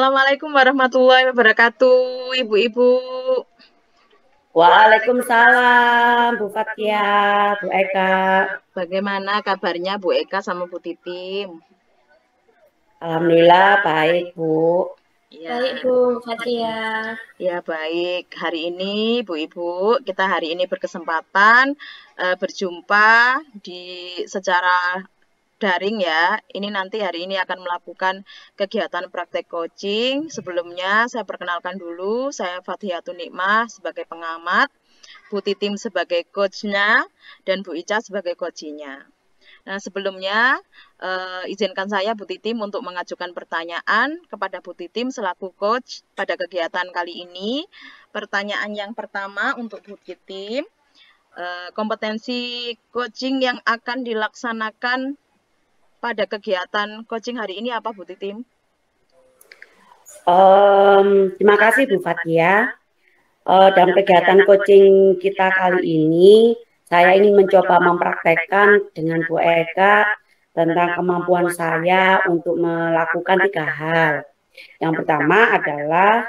Assalamualaikum warahmatullahi wabarakatuh, Ibu-ibu. Waalaikumsalam, Bu Fatia, Bu Eka. Bagaimana kabarnya Bu Eka sama Bu Titim? Alhamdulillah baik, Bu. Ya, Baik Bu Fatia. ya baik. Hari ini, Bu-ibu, kita hari ini berkesempatan berjumpa secara daring ya. Ini nanti hari ini akan melakukan kegiatan praktek coaching. Sebelumnya saya perkenalkan dulu, saya Fathiatun Nikmah sebagai pengamat, Bu Titim sebagai coachnya, dan Bu Ica sebagai coachinya. Nah, sebelumnya izinkan saya Bu Titim untuk mengajukan pertanyaan kepada Bu Titim selaku coach pada kegiatan kali ini. Pertanyaan yang pertama untuk Bu Titim, kompetensi coaching yang akan dilaksanakan pada kegiatan coaching hari ini apa Bu Titim? Terima kasih Bu Fatia. Dalam kegiatan coaching kita kali ini, saya ingin mencoba mempraktekkan dengan Bu Eka tentang kemampuan saya untuk melakukan 3 hal. Yang pertama adalah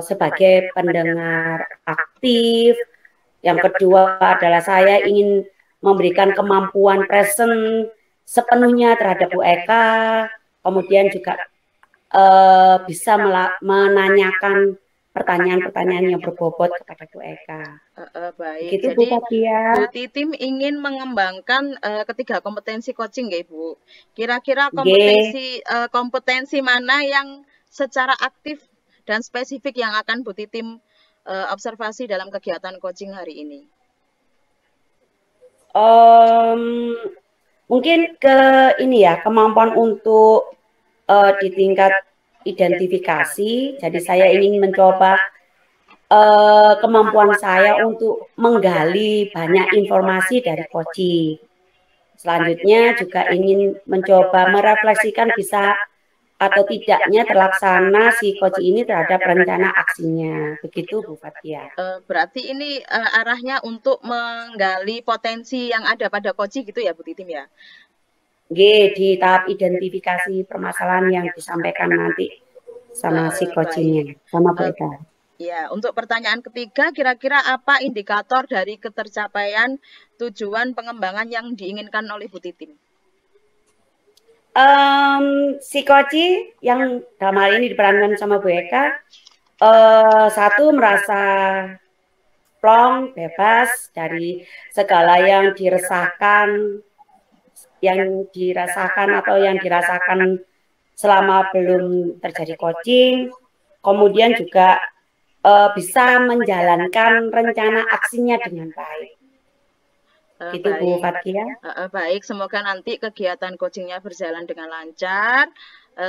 sebagai pendengar aktif. Yang kedua adalah saya ingin memberikan kemampuan present sepenuhnya terhadap Bu Eka. Kemudian juga bisa menanyakan pertanyaan-pertanyaan yang berbobot kepada Bu Eka. Baik, Begitu, jadi Bu Fatia. Bu Titim ingin mengembangkan ketiga kompetensi coaching ya Bu. Kira-kira kompetensi mana yang secara aktif dan spesifik yang akan Bu Titim observasi dalam kegiatan coaching hari ini? Mungkin ke ini ya, kemampuan untuk di tingkat identifikasi. Jadi saya ingin mencoba kemampuan saya untuk menggali banyak informasi dari coaching. Selanjutnya juga ingin mencoba merefleksikan bisa atau tidaknya terlaksana si coaching ini terhadap rencana aksinya. Begitu Bu Fatia. Berarti ini arahnya untuk menggali potensi yang ada pada coaching gitu ya Bu Titim ya? Di tahap identifikasi permasalahan yang disampaikan nanti sama si coachingnya, sama Bu Eka. Ya, untuk pertanyaan ketiga, kira-kira apa indikator dari ketercapaian tujuan pengembangan yang diinginkan oleh Bu Titim? Si coaching yang dalam hal ini diperankan sama Bu Eka, satu merasa plong, bebas dari segala yang dirasakan atau yang dirasakan selama belum terjadi coaching. Kemudian juga bisa menjalankan rencana aksinya dengan baik. Gitu Bu Fatia. Baik, semoga nanti kegiatan coachingnya berjalan dengan lancar.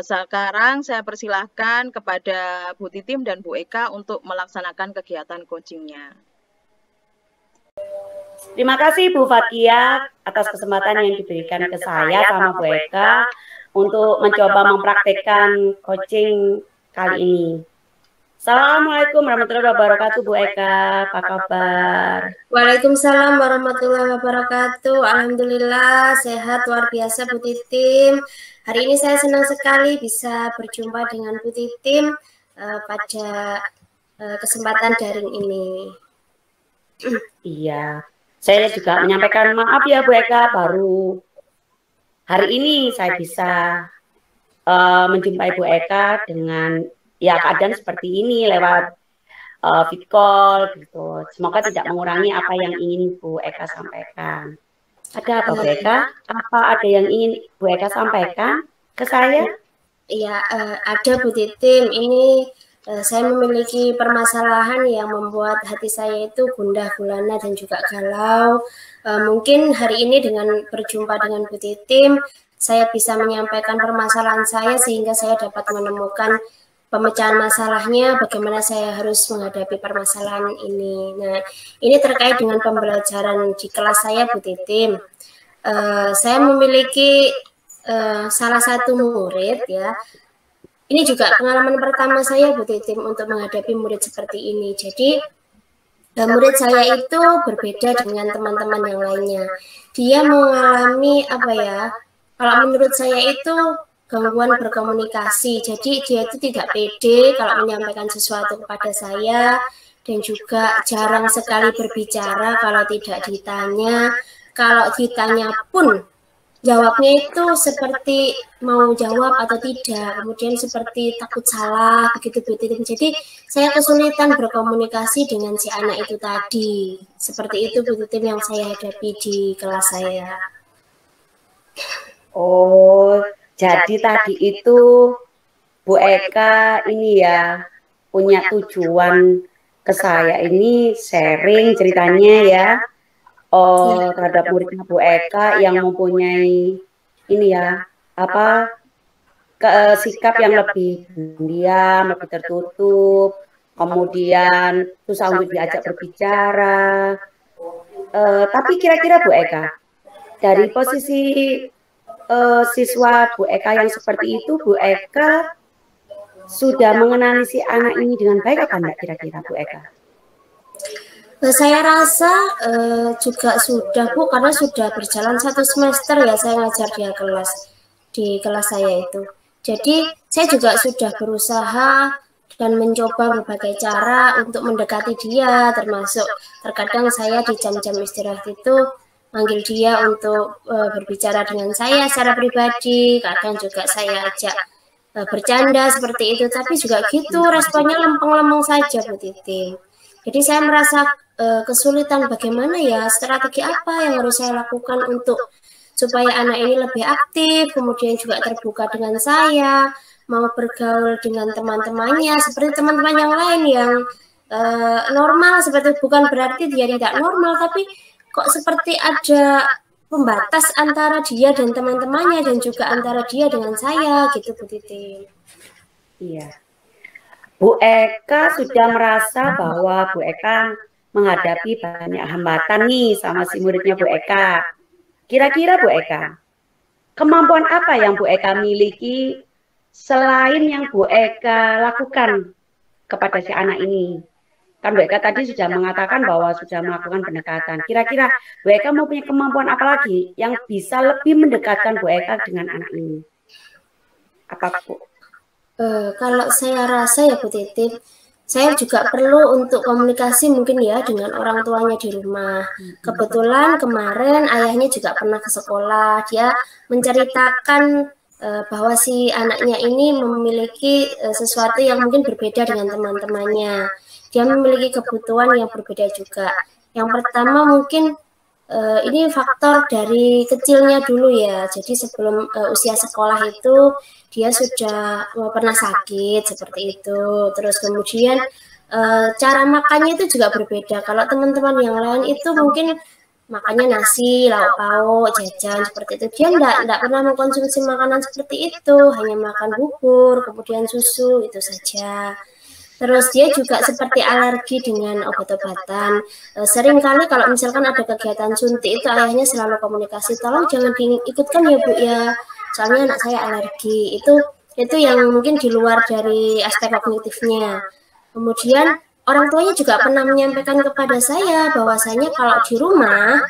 Sekarang saya persilahkan kepada Bu Titim dan Bu Eka untuk melaksanakan kegiatan coachingnya. Terima kasih Bu Fatia atas kesempatan yang diberikan ke saya sama Bu Eka untuk mencoba mempraktekkan coaching kali ini. Assalamualaikum warahmatullahi wabarakatuh Bu Eka, apa kabar? Waalaikumsalam warahmatullahi wabarakatuh. Alhamdulillah sehat luar biasa Bu Titim. Hari ini saya senang sekali bisa berjumpa dengan Bu Titim pada kesempatan daring ini. Iya, saya juga menyampaikan maaf ya Bu Eka, baru hari ini saya bisa menjumpai Bu Eka dengan ya keadaan seperti ini lewat video call gitu. Semoga tidak mengurangi apa yang ingin Bu Eka sampaikan. Ada apa Bu Eka? Apa ada yang ingin Bu Eka sampaikan ke saya? Iya, ada Bu Titim. Ini saya memiliki permasalahan yang membuat hati saya itu gundah gulana dan juga galau. Mungkin hari ini dengan berjumpa dengan Bu Titim, saya bisa menyampaikan permasalahan saya sehingga saya dapat menemukan pemecahan masalahnya, bagaimana saya harus menghadapi permasalahan ini. Nah, ini terkait dengan pembelajaran di kelas saya Bu Titim. Saya memiliki salah satu murid ya. Ini juga pengalaman pertama saya Bu Titim untuk menghadapi murid seperti ini. Jadi murid saya itu berbeda dengan teman-teman yang lainnya. Dia mengalami apa ya? Kalau menurut saya itu gangguan berkomunikasi. Jadi dia itu tidak pede kalau menyampaikan sesuatu kepada saya, dan juga jarang sekali berbicara kalau tidak ditanya. Kalau ditanya pun jawabnya itu seperti mau jawab atau tidak, kemudian seperti takut salah, begitu. Jadi saya kesulitan berkomunikasi dengan si anak itu tadi. Seperti itu Bu Titim yang saya hadapi di kelas saya. Oh, jadi tadi itu Bu Eka ini ya punya tujuan ke saya ini sharing ceritanya ya. Terhadap muridnya Bu Eka yang mempunyai ini ya apa sikap yang lebih diam, lebih tertutup, kemudian susah untuk diajak berbicara. Tapi kira-kira Bu Eka, dari posisi siswa Bu Eka yang seperti itu, Bu Eka sudah mengenali si anak ini dengan baik apa enggak kira-kira Bu Eka? Saya rasa juga sudah Bu, karena sudah berjalan 1 semester ya saya ngajar di kelas saya itu. Jadi saya juga sudah berusaha dan mencoba berbagai cara untuk mendekati dia, termasuk terkadang saya di jam-jam istirahat itu manggil dia untuk berbicara dengan saya secara pribadi, kadang juga saya ajak bercanda seperti itu, tapi juga gitu responnya lempeng-lempeng saja Bu Titim. Jadi saya merasa kesulitan bagaimana ya, strategi apa yang harus saya lakukan untuk supaya anak ini lebih aktif, kemudian juga terbuka dengan saya, mau bergaul dengan teman-temannya seperti teman-teman yang lain yang normal, seperti bukan berarti dia tidak normal, tapi kok seperti ada pembatas antara dia dan teman-temannya dan juga antara dia dengan saya gitu Bu Titim. Iya. Bu Eka sudah merasa bahwa Bu Eka menghadapi banyak hambatan nih sama si muridnya Bu Eka. Kira-kira Bu Eka, kemampuan apa yang Bu Eka miliki selain yang Bu Eka lakukan kepada si anak ini? Kan Bu Eka tadi sudah mengatakan bahwa sudah melakukan pendekatan. Kira-kira Bu Eka mau punya kemampuan apa lagi yang bisa lebih mendekatkan Bu Eka dengan anak ini? Apa Bu? Kalau saya rasa ya Bu Titim, saya juga perlu untuk komunikasi mungkin ya dengan orang tuanya di rumah. Kebetulan kemarin ayahnya juga pernah ke sekolah, dia menceritakan bahwa si anaknya ini memiliki sesuatu yang mungkin berbeda dengan teman-temannya. Dia memiliki kebutuhan yang berbeda juga. Yang pertama mungkin ini faktor dari kecilnya dulu ya. Jadi sebelum usia sekolah itu dia sudah pernah sakit seperti itu. Terus kemudian cara makannya itu juga berbeda. Kalau teman-teman yang lain itu mungkin makannya nasi, lauk pauk, jajan seperti itu. Dia enggak pernah mengkonsumsi makanan seperti itu, hanya makan bubur, kemudian susu, itu saja. Terus dia juga seperti alergi dengan obat-obatan. Seringkali kalau misalkan ada kegiatan suntik itu ayahnya selalu komunikasi, tolong jangan diikutkan ya Bu ya, soalnya anak saya alergi. Itu yang mungkin di luar dari aspek kognitifnya. Kemudian orang tuanya juga pernah menyampaikan kepada saya bahwasanya kalau di rumah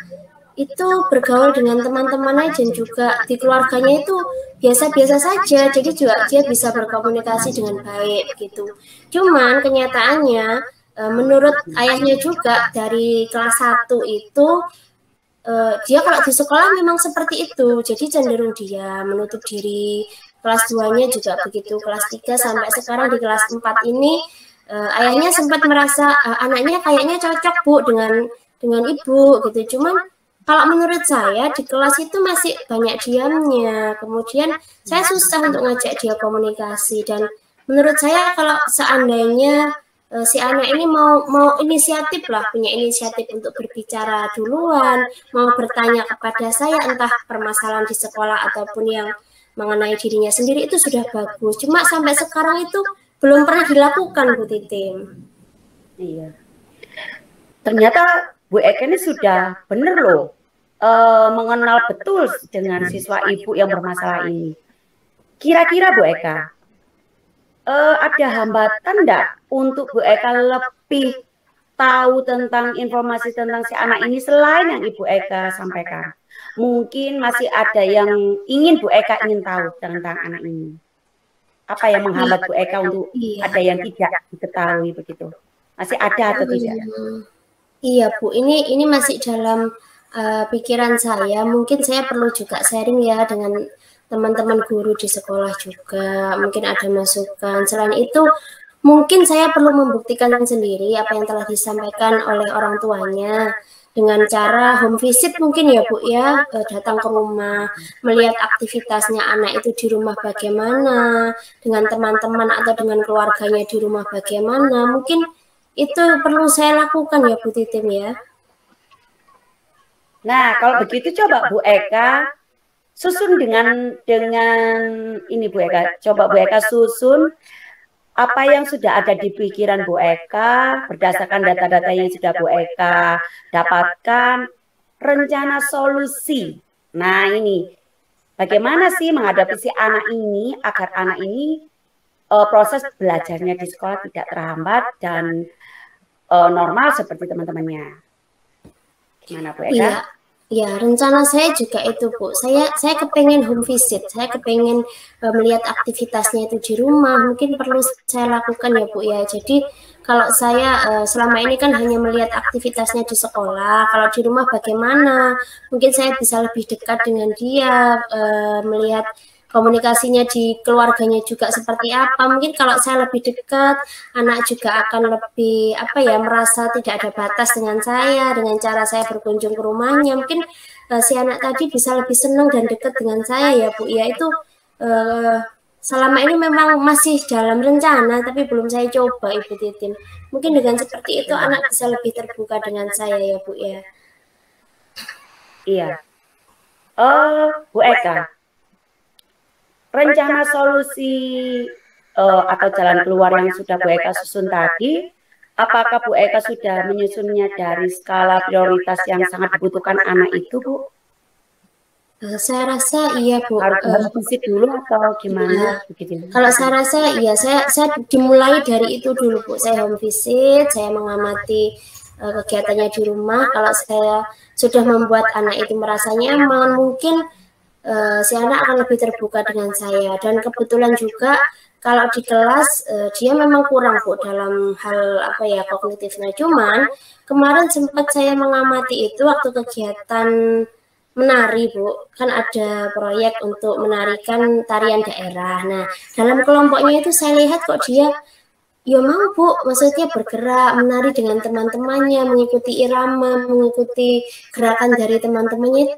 itu bergaul dengan teman-teman aja, dan juga di keluarganya itu biasa-biasa saja, jadi juga dia bisa berkomunikasi dengan baik gitu. Cuman kenyataannya menurut ayahnya juga dari kelas 1 itu dia kalau di sekolah memang seperti itu, jadi cenderung dia menutup diri. Kelas 2-nya juga begitu, kelas 3 sampai sekarang di kelas 4 ini ayahnya sempat merasa anaknya kayaknya cocok Bu dengan ibu gitu. Cuman kalau menurut saya di kelas itu masih banyak diamnya, kemudian saya susah untuk ngajak dia komunikasi. Dan menurut saya kalau seandainya si anak ini mau inisiatif lah, punya inisiatif untuk berbicara duluan, mau bertanya kepada saya entah permasalahan di sekolah ataupun yang mengenai dirinya sendiri, itu sudah bagus. Cuma sampai sekarang itu belum pernah dilakukan Bu Titim. Iya. Ternyata Bu Eka ini sudah benar loh mengenal betul dengan siswa ibu yang bermasalah ini. Kira-kira Bu Eka ada hambatan enggak untuk Bu Eka lebih tahu tentang informasi tentang si anak ini selain yang Ibu Eka sampaikan? Mungkin masih ada yang ingin Bu Eka ingin tahu tentang anak ini. Apa yang menghambat Bu Eka untuk ada yang tidak diketahui begitu? Masih ada atau tidak? Iya Bu, ini masih dalam pikiran saya. Mungkin saya perlu juga sharing ya dengan teman-teman guru di sekolah juga. Mungkin ada masukan. Selain itu, mungkin saya perlu membuktikan sendiri apa yang telah disampaikan oleh orang tuanya dengan cara home visit mungkin ya Bu ya, datang ke rumah, melihat aktivitasnya anak itu di rumah bagaimana, dengan teman-teman atau dengan keluarganya di rumah bagaimana. Mungkin itu perlu saya lakukan ya Bu Titim ya. Nah, kalau begitu coba Bu Eka susun dengan ini Bu Eka. Coba Bu Eka susun apa yang sudah ada di pikiran Bu Eka berdasarkan data-data yang sudah Bu Eka dapatkan, rencana solusi. Nah, ini bagaimana sih menghadapi si anak ini agar anak ini proses belajarnya di sekolah tidak terhambat dan normal seperti teman-temannya. Gimana Bu Eka? Ya, rencana saya juga itu Bu. Saya kepengen home visit, saya kepengen melihat aktivitasnya itu di rumah. Mungkin perlu saya lakukan ya Bu ya. Jadi kalau saya selama ini kan hanya melihat aktivitasnya di sekolah. Kalau di rumah bagaimana? Mungkin saya bisa lebih dekat dengan dia, melihat komunikasinya di keluarganya juga seperti apa. Mungkin kalau saya lebih dekat, anak juga akan lebih merasa tidak ada batas dengan saya, dengan cara saya berkunjung ke rumahnya. Mungkin si anak tadi bisa lebih senang dan dekat dengan saya ya Bu. Ya itu selama ini memang masih dalam rencana, tapi belum saya coba Ibu Titin. Mungkin dengan seperti itu anak bisa lebih terbuka dengan saya ya Bu ya. Iya. Bu Eka, rencana solusi atau jalan keluar yang sudah Bu Eka susun tadi, apakah Bu Eka sudah menyusunnya dari skala prioritas yang sangat dibutuhkan anak itu, Bu? Saya rasa iya Bu. Harus visit dulu atau gimana? Begitu. Kalau saya rasa iya, saya dimulai dari itu dulu Bu. Saya home visit, saya mengamati kegiatannya di rumah. Kalau saya sudah membuat anak itu merasa nyaman, mungkin si anak akan lebih terbuka dengan saya. Dan kebetulan juga kalau di kelas dia memang kurang Bu dalam hal kognitifnya. Cuman kemarin sempat saya mengamati itu waktu kegiatan menari Bu, kan ada proyek untuk menarikan tarian daerah. Nah, dalam kelompoknya itu saya lihat kok dia ya mau Bu, maksudnya bergerak, menari dengan teman-temannya, mengikuti irama, mengikuti gerakan dari teman-temannya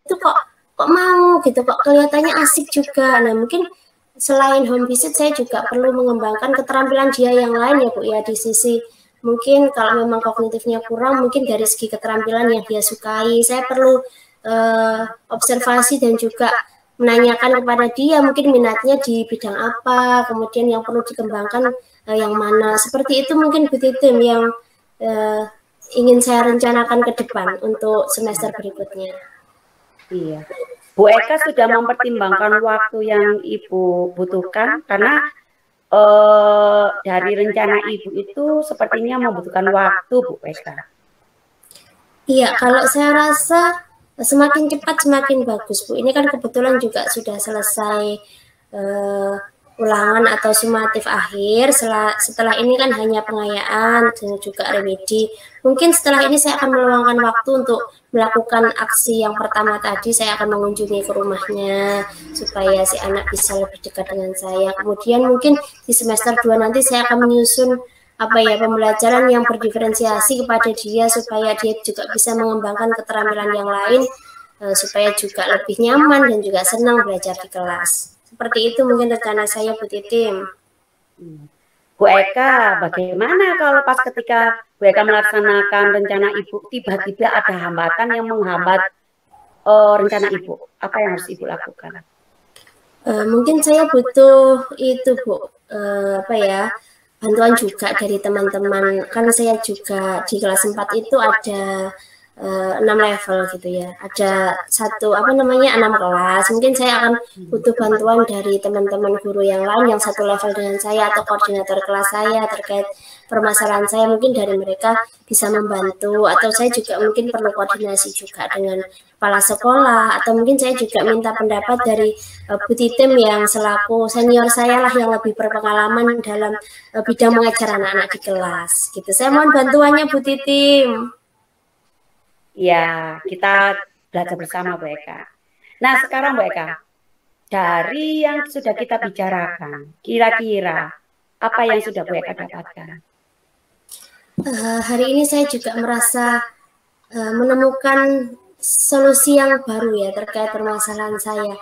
itu kok mau gitu, kok kelihatannya asik juga. Nah, mungkin selain home visit saya juga perlu mengembangkan keterampilan dia yang lain ya Bu ya, di sisi mungkin kalau memang kognitifnya kurang, mungkin dari segi keterampilan yang dia sukai, saya perlu observasi dan juga menanyakan kepada dia mungkin minatnya di bidang apa, kemudian yang perlu dikembangkan yang mana. Seperti itu mungkin Bu Titim yang ingin saya rencanakan ke depan untuk semester berikutnya. Iya. Bu Eka sudah mempertimbangkan waktu yang Ibu butuhkan karena dari rencana Ibu itu sepertinya membutuhkan waktu, Bu Eka. Iya, kalau saya rasa semakin cepat semakin bagus Bu. Ini kan kebetulan juga sudah selesai ulangan atau sumatif akhir. Setelah ini kan hanya pengayaan dan juga remedi. Mungkin setelah ini saya akan meluangkan waktu untuk melakukan aksi yang pertama tadi. Saya akan mengunjungi ke rumahnya supaya si anak bisa lebih dekat dengan saya. Kemudian mungkin di semester 2 nanti saya akan menyusun pembelajaran yang berdiferensiasi kepada dia supaya dia juga bisa mengembangkan keterampilan yang lain supaya juga lebih nyaman dan juga senang belajar di kelas. Seperti itu mungkin rencana saya Bu Titim. Bu Eka, bagaimana kalau pas ketika Bu Eka melaksanakan rencana Ibu tiba-tiba ada hambatan yang menghambat rencana Ibu? Apa yang harus Ibu lakukan? Mungkin saya butuh itu Bu, bantuan juga dari teman-teman. Kan saya juga di kelas 4 itu ada 6 level gitu ya. Ada satu apa namanya 6 kelas. Mungkin saya akan butuh bantuan dari teman-teman guru yang lain yang satu level dengan saya atau koordinator kelas saya terkait permasalahan saya. Mungkin dari mereka bisa membantu atau saya juga mungkin perlu koordinasi juga dengan kepala sekolah atau mungkin saya juga minta pendapat dari Bu Titim yang selaku senior saya lah yang lebih berpengalaman dalam bidang mengajar anak-anak di kelas gitu. Saya mohon bantuannya Bu Titim. Ya, kita belajar bersama Bu Eka. Nah, sekarang Bu Eka, dari yang sudah kita bicarakan, kira-kira apa yang sudah Bu Eka dapatkan? Hari ini saya juga merasa menemukan solusi yang baru ya terkait permasalahan saya.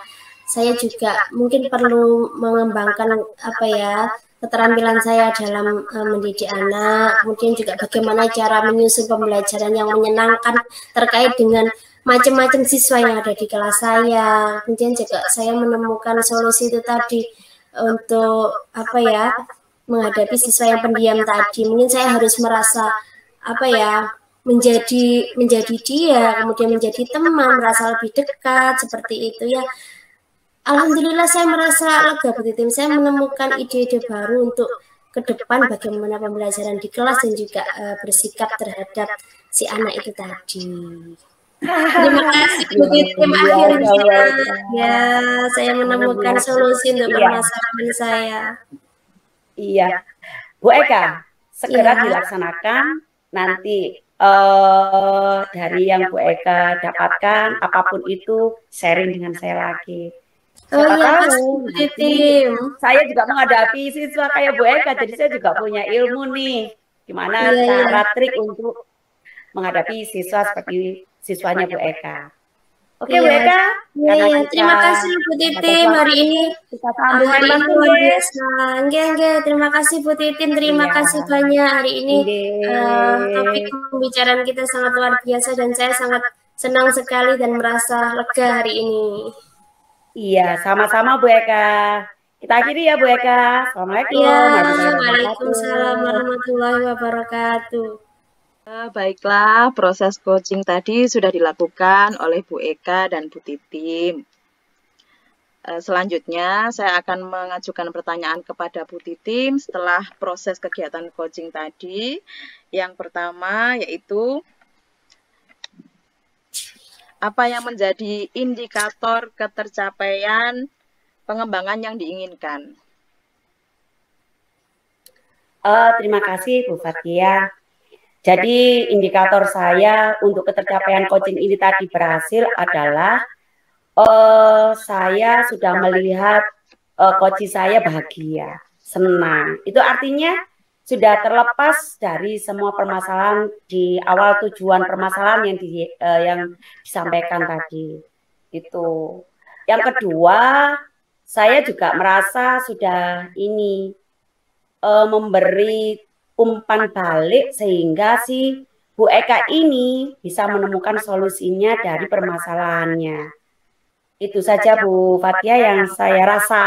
Saya juga mungkin perlu mengembangkan apa ya keterampilan saya dalam mendidik anak, kemudian juga bagaimana cara menyusun pembelajaran yang menyenangkan terkait dengan macam-macam siswa yang ada di kelas saya. Kemudian juga saya menemukan solusi itu tadi untuk apa ya menghadapi siswa yang pendiam tadi. Mungkin saya harus merasa apa ya menjadi dia, kemudian menjadi teman, merasa lebih dekat seperti itu ya. Alhamdulillah saya merasa lega Bu Titim. Saya menemukan ide-ide baru untuk ke depan bagaimana pembelajaran di kelas dan juga bersikap terhadap si anak itu tadi. Terima kasih Bu Titim. Akhirnya ya saya menemukan solusi untuk permasalahan saya. Iya, Bu Eka, segera dilaksanakan nanti dari yang Bu Eka dapatkan apapun itu sharing dengan saya lagi. Siapa tahu nanti saya juga menghadapi siswa kayak Bu Eka, jadi saya juga punya ilmu nih gimana cara trik untuk menghadapi siswa seperti siswanya Bu Eka. Oke Bu Eka, terima kasih Bu Titim hari ini. Hari ini luar biasa. Terima kasih Bu Titim, terima kasih banyak hari ini. Topik pembicaraan kita sangat luar biasa dan saya sangat senang sekali dan merasa lega hari ini. Iya, sama-sama Bu Eka. Kita akhiri ya Bu Eka. Assalamualaikum. Waalaikumsalam warahmatullahi wabarakatuh. Baiklah, proses coaching tadi sudah dilakukan oleh Bu Eka dan Bu Titim. Selanjutnya, saya akan mengajukan pertanyaan kepada Bu Titim setelah proses kegiatan coaching tadi. Yang pertama yaitu, apa yang menjadi indikator ketercapaian pengembangan yang diinginkan? Terima kasih Bu Fathia. Jadi indikator saya untuk ketercapaian coaching ini tadi berhasil adalah saya sudah melihat coach saya bahagia, senang. Itu artinya sudah terlepas dari semua permasalahan di awal tujuan permasalahan yang disampaikan tadi. Itu. Yang kedua, saya juga merasa sudah ini memberi umpan balik sehingga si Bu Eka ini bisa menemukan solusinya dari permasalahannya. Itu saja Bu Fathia yang saya rasa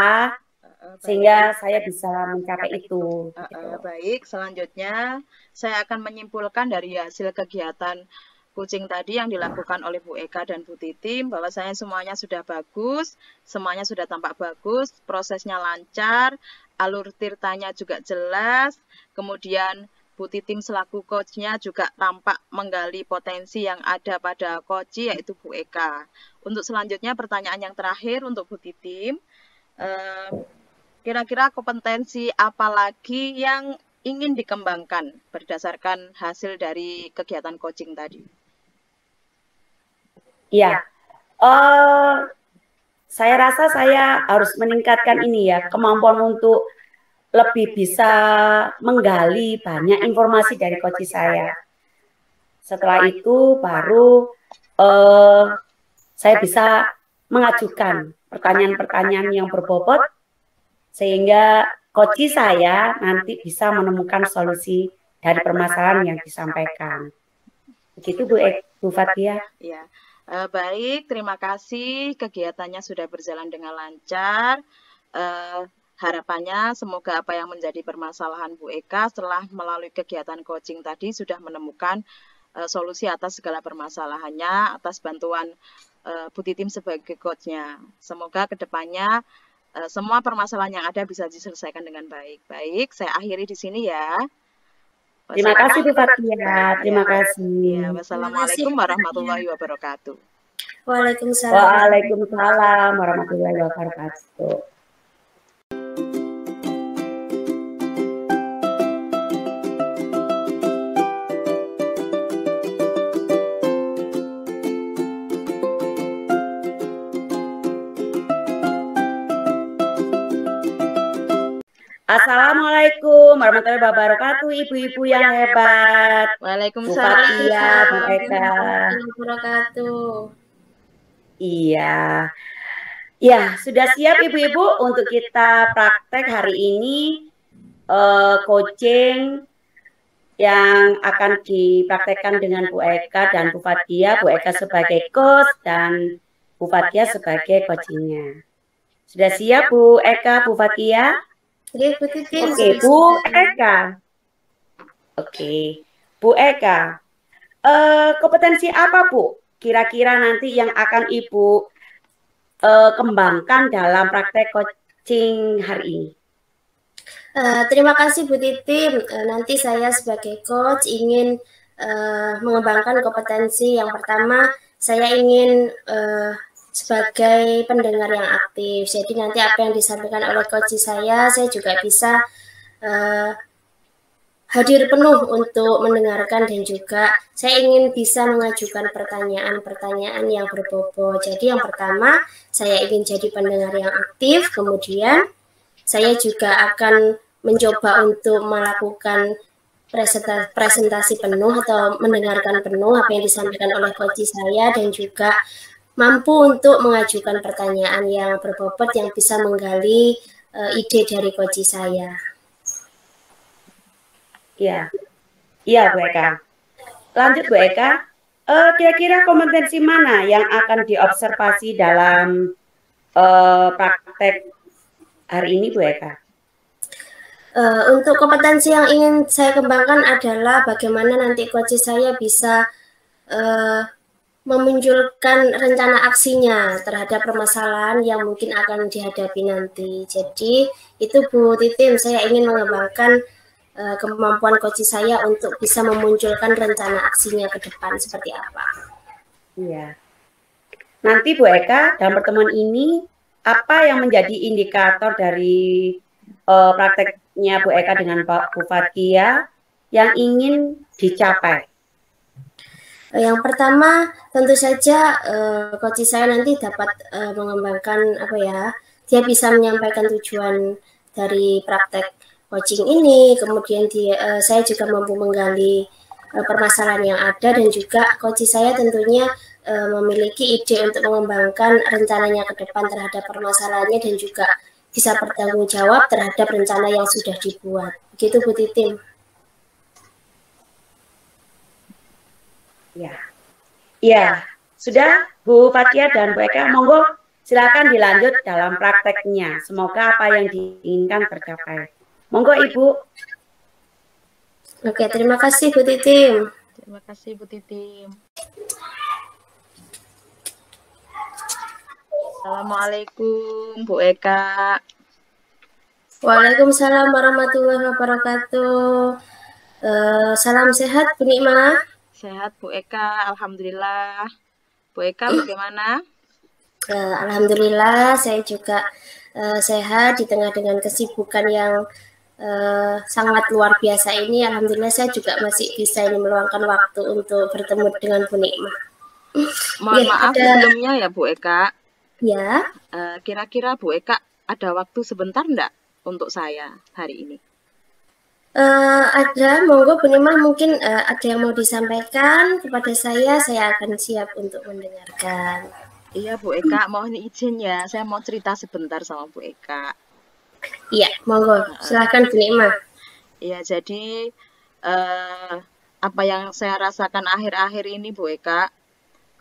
sehingga saya bisa mencapai itu. Baik, selanjutnya saya akan menyimpulkan dari hasil kegiatan coaching tadi yang dilakukan oleh Bu Eka dan Bu Titim bahwa saya semuanya sudah bagus, semuanya sudah tampak bagus, prosesnya lancar, alur tirtanya juga jelas, kemudian Bu Titim selaku coachnya juga tampak menggali potensi yang ada pada coach yaitu Bu Eka. Untuk selanjutnya pertanyaan yang terakhir untuk Bu Titim, kira-kira kompetensi apa lagi yang ingin dikembangkan berdasarkan hasil dari kegiatan coaching tadi? Ya, saya rasa saya harus meningkatkan ini ya, kemampuan untuk lebih bisa menggali banyak informasi dari coach saya. Setelah itu baru saya bisa mengajukan pertanyaan-pertanyaan yang berbobot sehingga coach saya nanti bisa menemukan solusi dari permasalahan yang disampaikan. Begitu Bu Fathia. Ya, baik, terima kasih. Kegiatannya sudah berjalan dengan lancar. Harapannya semoga apa yang menjadi permasalahan Bu Eka setelah melalui kegiatan coaching tadi sudah menemukan solusi atas segala permasalahannya atas bantuan Bu Titim sebagai coachnya. Semoga kedepannya semua permasalahan yang ada bisa diselesaikan dengan baik. Baik, saya akhiri di sini ya. Terima kasih Bu Fathia, terima kasih. Ya, wassalamualaikum warahmatullahi wabarakatuh. Waalaikumsalam. Waalaikumsalam warahmatullahi wabarakatuh. Assalamualaikum warahmatullahi wabarakatuh, ibu-ibu yang hebat. Waalaikumsalam. Bu Fathia, Bu Eka. Wabarakatuh. Iya. Ya, sudah siap ibu-ibu untuk kita praktek hari ini coaching yang akan dipraktekkan dengan Bu Eka dan Bu Fathia. Bu Eka sebagai coach dan Bu Fathia sebagai coachingnya. Sudah siap Bu Eka, Bu Fathia? Oke, Bu Eka. Oke, Bu Eka. Kompetensi apa Bu? Kira-kira nanti yang akan Ibu kembangkan dalam praktek coaching hari ini? Terima kasih Bu Titim. Nanti saya sebagai coach ingin mengembangkan kompetensi yang pertama. Saya ingin sebagai pendengar yang aktif. Jadi nanti apa yang disampaikan oleh coach saya juga bisa hadir penuh untuk mendengarkan dan juga saya ingin bisa mengajukan pertanyaan-pertanyaan yang berbobot. Jadi yang pertama, saya ingin jadi pendengar yang aktif, kemudian saya juga akan mencoba untuk melakukan presentasi penuh atau mendengarkan penuh apa yang disampaikan oleh coach saya dan juga mampu untuk mengajukan pertanyaan yang berbobot yang bisa menggali ide dari coach saya. Iya, Bu Eka. Lanjut Bu Eka, kira-kira kompetensi mana yang akan diobservasi dalam praktek hari ini Bu Eka? Untuk kompetensi yang ingin saya kembangkan adalah bagaimana nanti coach saya bisa memunculkan rencana aksinya terhadap permasalahan yang mungkin akan dihadapi nanti. Jadi itu Bu Titim, saya ingin mengembangkan kemampuan coach saya untuk bisa memunculkan rencana aksinya ke depan seperti apa. Iya. Nanti Bu Eka, dalam pertemuan ini apa yang menjadi indikator dari prakteknya Bu Eka dengan Bu Fathia yang ingin dicapai? Yang pertama tentu saja coach saya nanti dapat mengembangkan dia bisa menyampaikan tujuan dari praktek coaching ini, kemudian saya juga mampu menggali permasalahan yang ada dan juga coach saya tentunya memiliki ide untuk mengembangkan rencananya ke depan terhadap permasalahannya dan juga bisa bertanggung jawab terhadap rencana yang sudah dibuat. Begitu Bu Titim. Ya, sudah Bu Fathia dan Bu Eka, monggo silakan dilanjut dalam prakteknya. Semoga apa yang diinginkan tercapai. Monggo Ibu. Oke, terima kasih Bu Titim. Terima kasih Bu Titim. Assalamualaikum Bu Eka. Waalaikumsalam warahmatullahi wabarakatuh. Salam sehat Bu Nikmah. Sehat Bu Eka, alhamdulillah. Bu Eka bagaimana? Alhamdulillah saya juga sehat di tengah dengan kesibukan yang sangat luar biasa ini. Alhamdulillah saya juga masih bisa meluangkan waktu untuk bertemu dengan Bu Nikmah. Mohon maaf sebelumnya ya Bu Eka. Ya. Kira-kira Bu Eka ada waktu sebentar enggak untuk saya hari ini? Ada, monggo Bu Nikmah mungkin ada yang mau disampaikan kepada saya akan siap untuk mendengarkan. Iya Bu Eka, mohon izin ya, saya mau cerita sebentar sama Bu Eka. Iya, monggo, silakan Bu Nikmah. Iya, jadi apa yang saya rasakan akhir-akhir ini Bu Eka,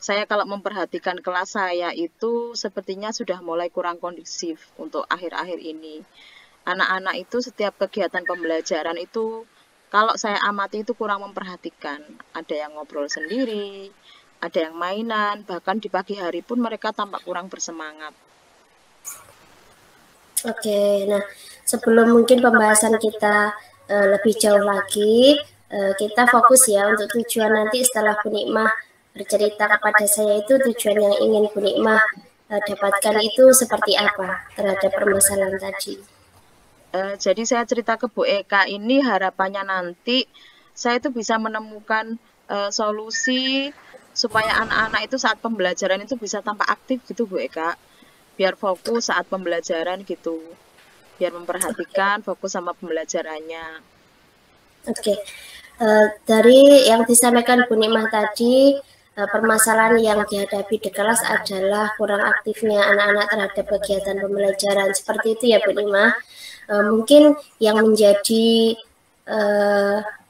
saya kalau memperhatikan kelas saya itu sepertinya sudah mulai kurang kondusif untuk akhir-akhir ini. Anak-anak itu setiap kegiatan pembelajaran itu kalau saya amati itu kurang memperhatikan. Ada yang ngobrol sendiri, ada yang mainan, bahkan di pagi hari pun mereka tampak kurang bersemangat. Oke, nah sebelum mungkin pembahasan kita lebih jauh lagi, kita fokus ya untuk tujuan nanti setelah Bu Nikmah bercerita kepada saya itu tujuan yang ingin Bu Nikmah dapatkan itu seperti apa terhadap permasalahan tadi. Jadi saya cerita ke Bu Eka ini harapannya nanti saya itu bisa menemukan solusi supaya anak-anak itu saat pembelajaran itu bisa tampak aktif gitu Bu Eka. Biar fokus saat pembelajaran gitu, biar memperhatikan, fokus sama pembelajarannya. Oke, dari yang disampaikan Bu Nikmah tadi, permasalahan yang dihadapi di kelas adalah kurang aktifnya anak-anak terhadap kegiatan pembelajaran. Seperti itu ya Bu Nikmah. Mungkin yang menjadi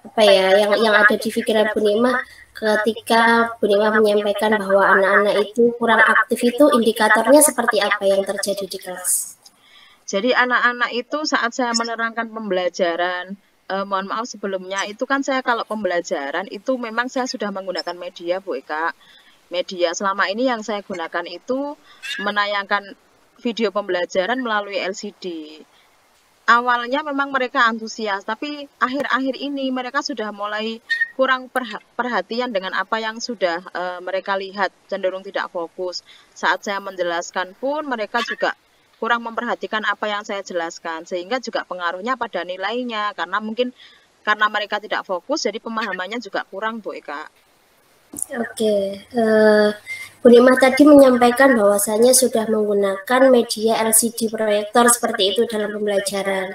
apa ya, yang ada di pikiran Bu Nikmah ketika Bu Nikmah menyampaikan bahwa anak-anak itu kurang aktif itu indikatornya seperti apa yang terjadi di kelas? Jadi anak-anak itu saat saya menerangkan pembelajaran, mohon maaf sebelumnya itu kan saya kalau pembelajaran itu memang saya sudah menggunakan media Bu Eka. Media selama ini yang saya gunakan itu menayangkan video pembelajaran melalui LCD. Awalnya memang mereka antusias, tapi akhir-akhir ini mereka sudah mulai kurang perhatian dengan apa yang sudah mereka lihat, cenderung tidak fokus. Saat saya menjelaskan pun mereka juga kurang memperhatikan apa yang saya jelaskan, sehingga juga pengaruhnya pada nilainya, karena mungkin karena mereka tidak fokus, jadi pemahamannya juga kurang Bu Eka. Oke, Bu Nikmah tadi menyampaikan bahwasanya sudah menggunakan media LCD proyektor seperti itu dalam pembelajaran.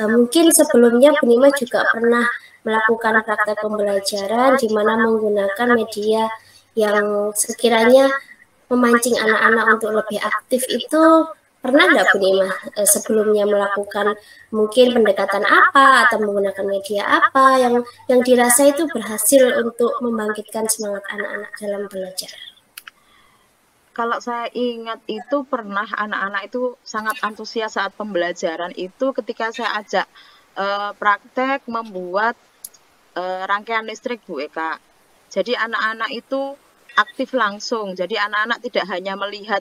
Mungkin sebelumnya Bu Nikmah juga pernah melakukan praktek pembelajaran di mana menggunakan media yang sekiranya memancing anak-anak untuk lebih aktif itu pernah nggak Bu Nikmah sebelumnya melakukan mungkin pendekatan apa atau menggunakan media apa yang dirasa itu berhasil untuk membangkitkan semangat anak-anak dalam belajar? Kalau saya ingat itu pernah anak-anak itu sangat antusias saat pembelajaran itu ketika saya ajak praktek membuat rangkaian listrik Bu Eka. Jadi anak-anak itu aktif langsung. Jadi anak-anak tidak hanya melihat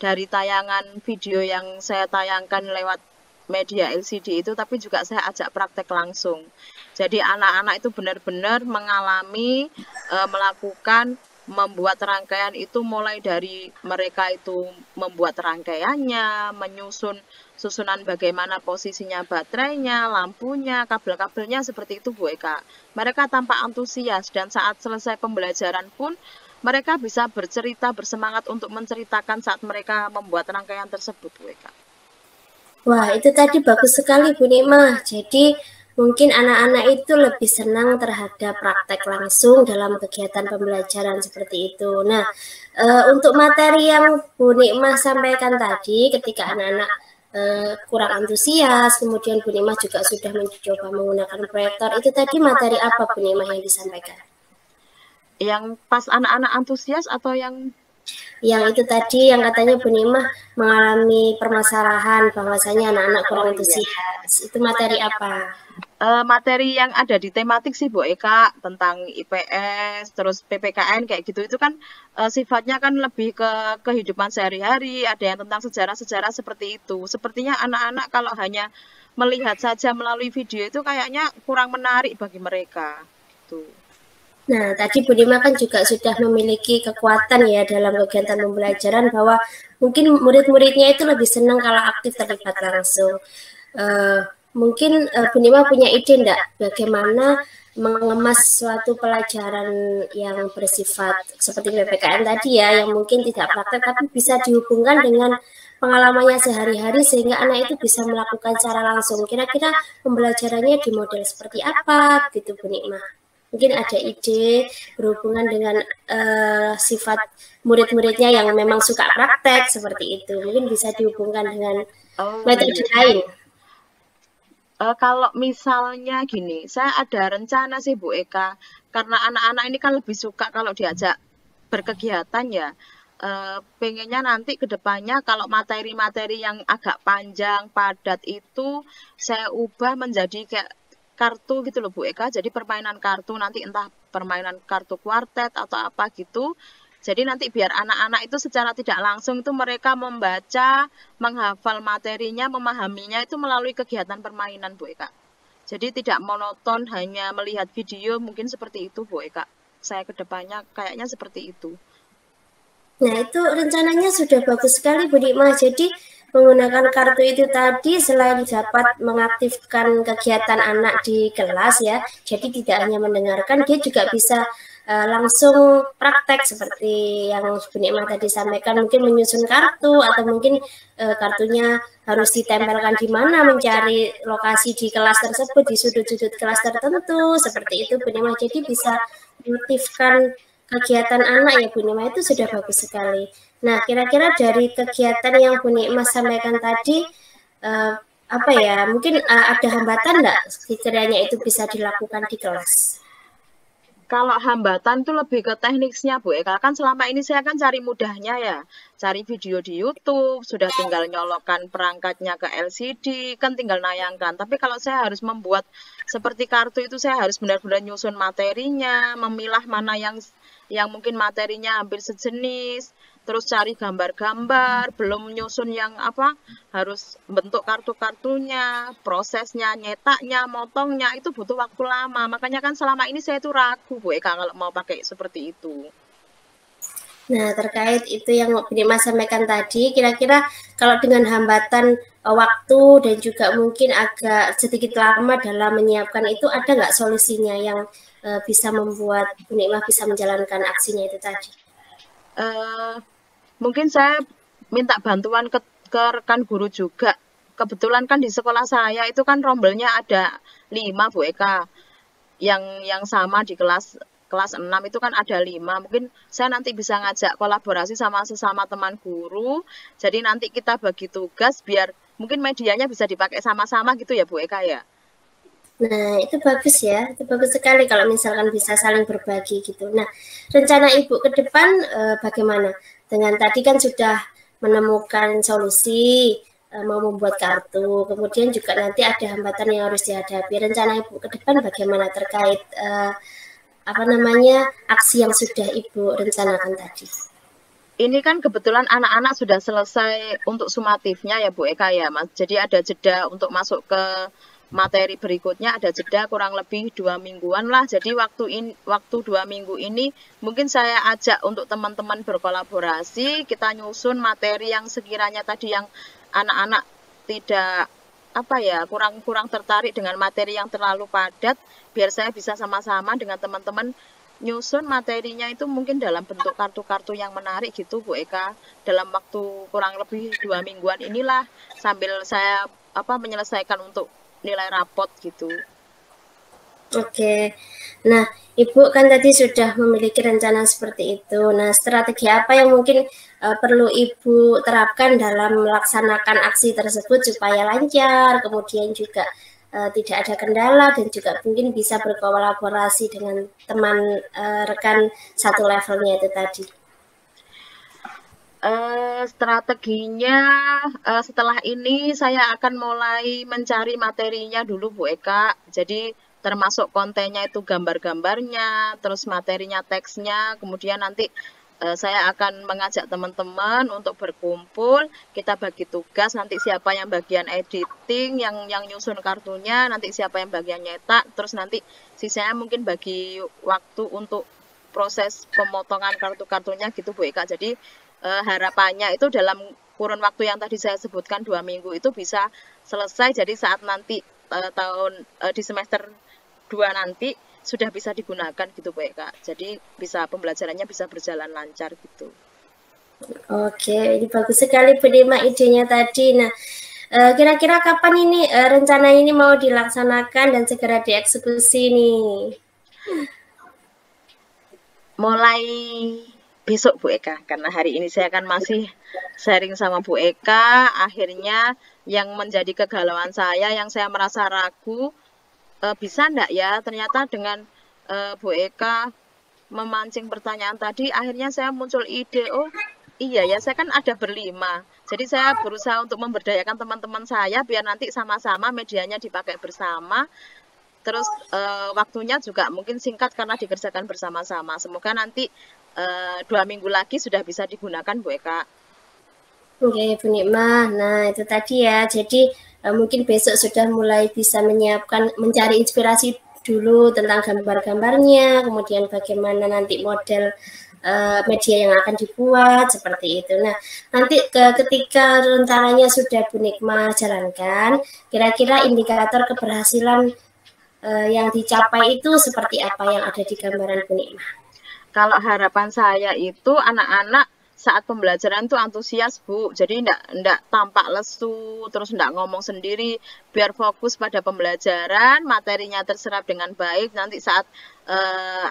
dari tayangan video yang saya tayangkan lewat media LCD itu, tapi juga saya ajak praktek langsung. Jadi anak-anak itu benar-benar mengalami melakukan membuat rangkaian itu mulai dari mereka itu membuat rangkaiannya, menyusun susunan bagaimana posisinya baterainya, lampunya, kabel-kabelnya seperti itu Bu Eka. Mereka tampak antusias dan saat selesai pembelajaran pun mereka bisa bercerita, bersemangat untuk menceritakan saat mereka membuat rangkaian tersebut, Bu Eka. Wah, itu tadi bagus sekali, Bu Nikmah. Jadi, mungkin anak-anak itu lebih senang terhadap praktek langsung dalam kegiatan pembelajaran seperti itu. Nah, untuk materi yang Bu Nikmah sampaikan tadi, ketika anak-anak kurang antusias, kemudian Bu Nikmah juga sudah mencoba menggunakan proyektor, itu tadi materi apa Bu Nikmah yang disampaikan? Yang pas anak-anak antusias atau yang itu tadi yang katanya Bu Nikmah mengalami permasalahan bahwasanya anak-anak kurang antusias. Itu materi apa? Materi yang ada di tematik sih Bu Eka, tentang IPS, terus PPKN kayak gitu. Itu kan sifatnya kan lebih ke kehidupan sehari-hari, ada yang tentang sejarah-sejarah seperti itu. Sepertinya anak-anak kalau hanya melihat saja melalui video itu kayaknya kurang menarik bagi mereka gitu. Nah, tadi Bu Nikmah kan juga sudah memiliki kekuatan ya dalam kegiatan pembelajaran bahwa mungkin murid-muridnya itu lebih senang kalau aktif terlibat langsung. Mungkin Bu Nikmah punya ide enggak bagaimana mengemas suatu pelajaran yang bersifat seperti PPKN tadi ya, yang mungkin tidak praktek tapi bisa dihubungkan dengan pengalamannya sehari-hari sehingga anak itu bisa melakukan secara langsung. Kira-kira pembelajarannya di model seperti apa gitu Bu Nikmah? Mungkin ada ide berhubungan dengan sifat murid-muridnya yang memang suka praktek seperti itu. Mungkin bisa dihubungkan dengan metode lain. Kalau misalnya gini, saya ada rencana sih Bu Eka, karena anak-anak ini kan lebih suka kalau diajak berkegiatan ya. Pengennya nanti ke depannya kalau materi-materi yang agak panjang, padat itu saya ubah menjadi kayak kartu gitu loh Bu Eka. Jadi permainan kartu nanti entah permainan kartu kuartet atau apa gitu. Jadi nanti biar anak-anak itu secara tidak langsung itu mereka membaca, menghafal materinya, memahaminya itu melalui kegiatan permainan Bu Eka. Jadi tidak monoton hanya melihat video, mungkin seperti itu Bu Eka. Saya kedepannya kayaknya seperti itu. Nah, itu rencananya sudah bagus sekali Bu Nikmah. Jadi menggunakan kartu itu tadi selain dapat mengaktifkan kegiatan anak di kelas ya, jadi tidak hanya mendengarkan, dia juga bisa langsung praktek seperti yang Bu Nikmah tadi sampaikan, mungkin menyusun kartu atau mungkin kartunya harus ditempelkan di mana, mencari lokasi di kelas tersebut, di sudut-sudut kelas tertentu, seperti itu Bu Nikmah. Jadi bisa mengaktifkan kegiatan anak ya Bu Nikmah, itu sudah bagus sekali. Nah, kira-kira dari kegiatan yang Bu Nikmah sampaikan tadi, apa ya, mungkin ada hambatan nggak sekiranya itu bisa dilakukan di kelas? Kalau hambatan tuh lebih ke teknisnya Bu Eka, kan selama ini saya kan cari mudahnya ya, cari video di YouTube, sudah tinggal nyolokkan perangkatnya ke LCD, kan tinggal nayangkan. Tapi kalau saya harus membuat seperti kartu itu, saya harus benar-benar nyusun materinya, memilah mana yang mungkin materinya hampir sejenis, terus cari gambar-gambar, belum nyusun yang apa, harus bentuk kartu-kartunya, prosesnya, nyetaknya, motongnya, itu butuh waktu lama. Makanya kan selama ini saya tuh ragu Bu Eka kalau mau pakai seperti itu. Nah, terkait itu yang Bu Nikmah sampaikan tadi, kira-kira kalau dengan hambatan waktu dan juga mungkin agak sedikit lama dalam menyiapkan itu, ada nggak solusinya yang bisa membuat Bu Nikmah bisa menjalankan aksinya itu tadi? Mungkin saya minta bantuan ke rekan guru juga. Kebetulan kan di sekolah saya itu kan rombelnya ada 5 Bu Eka. Yang sama di kelas 6 itu kan ada 5. Mungkin saya nanti bisa ngajak kolaborasi sama sesama teman guru. Jadi nanti kita bagi tugas biar mungkin medianya bisa dipakai sama-sama gitu ya Bu Eka ya. Nah, itu bagus ya, itu bagus sekali kalau misalkan bisa saling berbagi gitu. Nah, rencana Ibu ke depan bagaimana? Dengan tadi kan sudah menemukan solusi, mau membuat kartu, kemudian juga nanti ada hambatan yang harus dihadapi. Rencana Ibu ke depan bagaimana terkait aksi yang sudah Ibu rencanakan tadi? Ini kan kebetulan anak-anak sudah selesai untuk sumatifnya ya Bu Eka ya, Mas. Jadi ada jeda untuk masuk ke materi berikutnya, ada jeda kurang lebih 2 mingguan lah. Jadi waktu 2 minggu ini mungkin saya ajak untuk teman-teman berkolaborasi, kita nyusun materi yang sekiranya tadi yang anak-anak tidak kurang tertarik dengan materi yang terlalu padat, biar saya bisa sama-sama dengan teman-teman nyusun materinya itu mungkin dalam bentuk kartu-kartu yang menarik gitu Bu Eka, dalam waktu kurang lebih 2 mingguan inilah, sambil saya menyelesaikan untuk nilai rapot gitu. Oke, nah Ibu kan tadi sudah memiliki rencana seperti itu. Nah, strategi apa yang mungkin perlu Ibu terapkan dalam melaksanakan aksi tersebut supaya lancar, kemudian juga tidak ada kendala dan juga mungkin bisa berkolaborasi dengan teman rekan satu levelnya itu tadi? Strateginya setelah ini saya akan mulai mencari materinya dulu Bu Eka. Jadi termasuk kontennya itu gambar-gambarnya, terus materinya teksnya, kemudian nanti saya akan mengajak teman-teman untuk berkumpul, kita bagi tugas, nanti siapa yang bagian editing, yang nyusun kartunya, nanti siapa yang bagian nyetak, terus nanti sisanya mungkin bagi waktu untuk proses pemotongan kartu-kartunya gitu Bu Eka. Jadi harapannya itu dalam kurun waktu yang tadi saya sebutkan 2 minggu itu bisa selesai. Jadi saat nanti di semester 2 nanti sudah bisa digunakan gitu Bu Eka. Jadi bisa pembelajarannya bisa berjalan lancar gitu. Oke, ini bagus sekali Bu Nikmah idenya tadi. Nah, kira-kira kapan ini rencana ini mau dilaksanakan dan segera dieksekusi nih? Mulai besok Bu Eka, karena hari ini saya kan masih sharing sama Bu Eka, akhirnya yang menjadi kegalauan saya, yang saya merasa ragu, bisa enggak ya, ternyata dengan Bu Eka memancing pertanyaan tadi, akhirnya saya muncul ide, oh iya ya, saya kan ada berlima, jadi saya berusaha untuk memberdayakan teman-teman saya, biar nanti sama-sama medianya dipakai bersama, Terus waktunya juga mungkin singkat karena dikerjakan bersama-sama. Semoga nanti 2 minggu lagi sudah bisa digunakan Bu Eka. Oke, Bu Nikmah. Nah, itu tadi ya. Jadi mungkin besok sudah mulai bisa menyiapkan, mencari inspirasi dulu tentang gambar-gambarnya, kemudian bagaimana nanti model media yang akan dibuat, seperti itu. Nah, nanti ketika rencananya sudah Bu Nikmah jalankan, kira-kira indikator keberhasilan yang dicapai itu seperti apa yang ada di gambaran Bu Nikmah? Kalau harapan saya itu anak-anak saat pembelajaran tuh antusias Bu, jadi enggak tampak lesu, terus enggak ngomong sendiri, biar fokus pada pembelajaran, materinya terserap dengan baik, nanti saat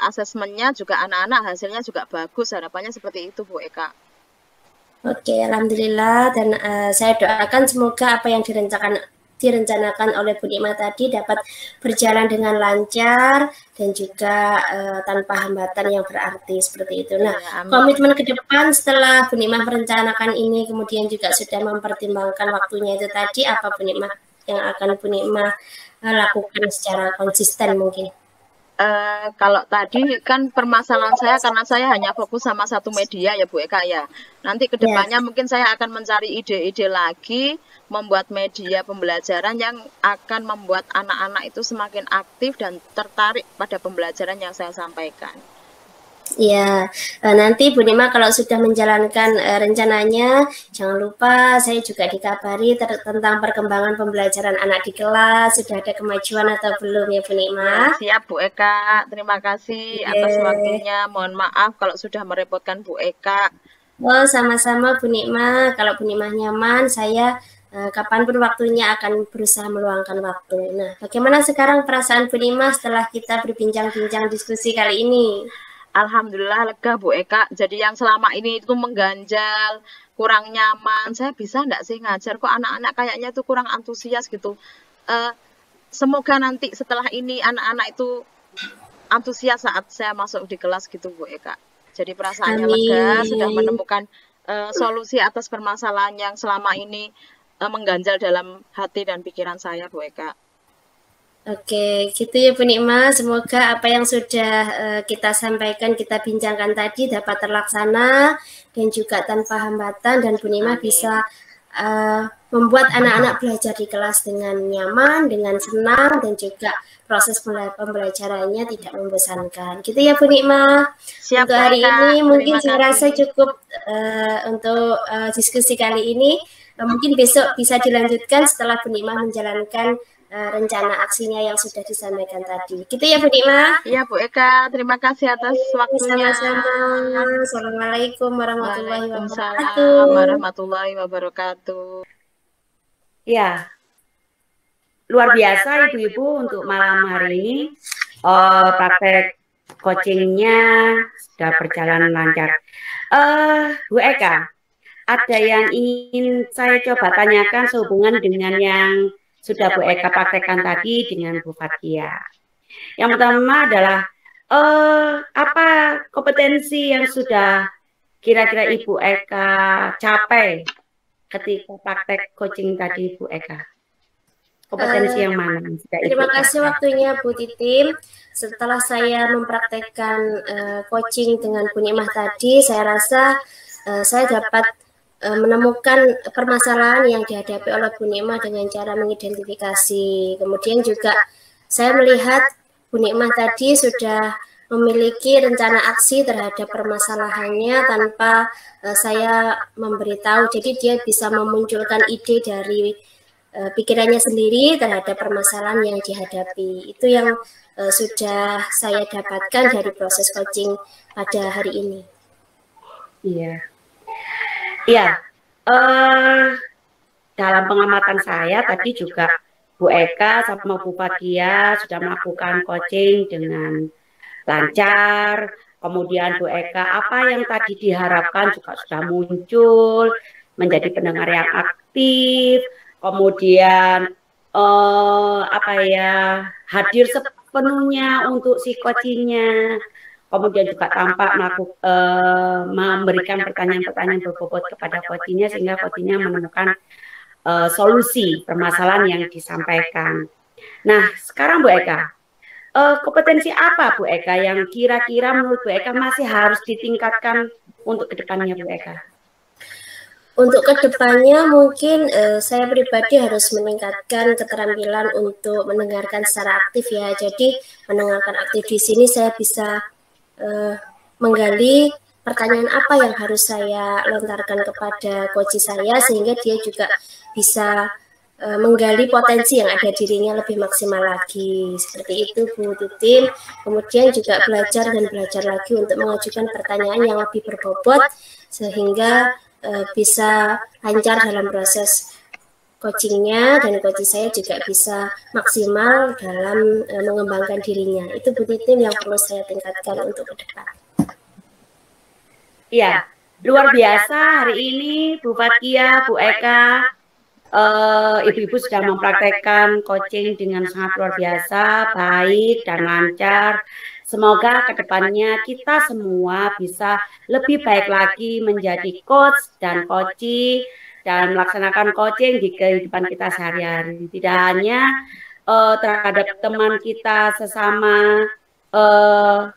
asesmennya juga anak-anak hasilnya juga bagus, harapannya seperti itu Bu Eka. Oke, alhamdulillah, dan saya doakan semoga apa yang direncanakan oleh Bu Nikmah tadi dapat berjalan dengan lancar dan juga tanpa hambatan yang berarti seperti itu. Nah, komitmen ke depan setelah Bu Nikmah merencanakan ini, kemudian juga sudah mempertimbangkan waktunya itu tadi, apa Bu Nikmah yang akan Bu Nikmah lakukan secara konsisten mungkin? Kalau tadi kan permasalahan saya karena saya hanya fokus sama satu media ya Bu Eka ya. Nanti kedepannya mungkin saya akan mencari ide-ide lagi, membuat media pembelajaran yang akan membuat anak-anak itu semakin aktif dan tertarik pada pembelajaran yang saya sampaikan. Ya, nanti Bu Nikmah kalau sudah menjalankan rencananya, jangan lupa saya juga dikabari tentang perkembangan pembelajaran anak di kelas, sudah ada kemajuan atau belum ya Bu Nikmah? Siap Bu Eka, terima kasih atas waktunya, mohon maaf kalau sudah merepotkan Bu Eka. Oh, sama-sama Bu Nikmah, kalau Bu Nikmah nyaman, saya kapanpun waktunya akan berusaha meluangkan waktu. Nah, bagaimana sekarang perasaan Bu Nikmah setelah kita berbincang-bincang diskusi kali ini? Alhamdulillah lega Bu Eka, jadi yang selama ini itu mengganjal, kurang nyaman, saya bisa enggak sih ngajar, kok anak-anak kayaknya itu kurang antusias gitu. Semoga nanti setelah ini anak-anak itu antusias saat saya masuk di kelas gitu Bu Eka. Jadi perasaannya lega, sudah menemukan solusi atas permasalahan yang selama ini mengganjal dalam hati dan pikiran saya Bu Eka. Oke, gitu ya Bu Nikmah. Semoga apa yang sudah kita sampaikan, kita bincangkan tadi dapat terlaksana dan juga tanpa hambatan, dan Bu Nikmah bisa membuat anak-anak belajar di kelas dengan nyaman, dengan senang, dan juga proses pembelajarannya tidak membosankan. Gitu ya Bu Nikmah. Untuk hari ini mungkin saya rasa cukup untuk diskusi kali ini. Mungkin besok bisa dilanjutkan setelah Bu Nikmah menjalankan rencana aksinya yang sudah disampaikan tadi. Gitu ya Bu Nikmah? Iya Bu Eka, terima kasih atas waktunya. Sama-sama. Assalamualaikum warahmatullahi wabarakatuh. Waalaikumsalam warahmatullahi wabarakatuh. Ya, luar biasa Ibu-Ibu untuk malam hari ini. Praktek coachingnya sudah berjalan lancar. Bu Eka, ada yang ingin saya coba tanyakan sehubungan dengan yang sudah Bu Eka praktekkan tadi dengan Bu Fathia. Yang pertama adalah apa kompetensi yang sudah kira-kira Ibu Eka capai ketika praktek coaching tadi Bu Eka? Kompetensi yang mana? Terima kasih waktunya Bu Titim. Setelah saya mempraktekkan coaching dengan Bu Nikmah tadi, saya rasa saya dapat menemukan permasalahan yang dihadapi oleh Bu Nikmah dengan cara mengidentifikasi. Kemudian juga saya melihat Bu Nikmah tadi sudah memiliki rencana aksi terhadap permasalahannya tanpa saya memberitahu. Jadi dia bisa memunculkan ide dari pikirannya sendiri terhadap permasalahan yang dihadapi. Itu yang sudah saya dapatkan dari proses coaching pada hari ini. Iya. Ya, dalam pengamatan saya tadi juga Bu Eka sama Bu Fathia sudah melakukan coaching dengan lancar. Kemudian Bu Eka, apa yang tadi diharapkan juga sudah muncul, menjadi pendengar yang aktif. Kemudian hadir sepenuhnya untuk si coachingnya. Kemudian juga tampak memberikan pertanyaan-pertanyaan berbobot kepada coachingnya sehingga coachingnya menemukan solusi permasalahan yang disampaikan. Nah, sekarang Bu Eka, kompetensi apa Bu Eka yang kira-kira menurut Bu Eka masih harus ditingkatkan untuk kedepannya Bu Eka? Untuk kedepannya mungkin saya pribadi harus meningkatkan keterampilan untuk mendengarkan secara aktif ya. Jadi mendengarkan aktif di sini saya bisa menggali pertanyaan apa yang harus saya lontarkan kepada coach saya sehingga dia juga bisa menggali potensi yang ada dirinya lebih maksimal lagi. Seperti itu Bu Titim. Kemudian juga belajar dan belajar lagi untuk mengajukan pertanyaan yang lebih berbobot sehingga bisa lancar dalam proses coachingnya dan coach saya juga bisa maksimal dalam mengembangkan dirinya. Itu Bu Titim yang perlu saya tingkatkan untuk ke depan. Iya, luar biasa hari ini Bu Fathia, Bu Eka, ibu-ibu sudah mempraktekkan coaching dengan sangat luar biasa, baik dan lancar. Semoga kedepannya kita semua bisa lebih baik lagi menjadi coach dan coachee dan melaksanakan coaching di kehidupan kita sehari-hari. Tidak hanya terhadap teman kita sesama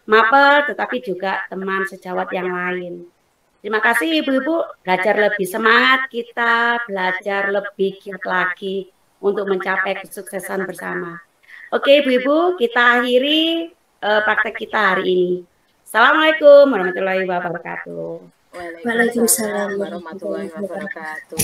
mapel, tetapi juga teman sejawat yang lain. Terima kasih Ibu-Ibu, belajar lebih semangat, kita belajar lebih giat lagi untuk mencapai kesuksesan bersama. Oke Ibu-Ibu, kita akhiri praktek kita hari ini. Assalamualaikum warahmatullahi wabarakatuh. Waalaikumsalam warahmatullahi wabarakatuh.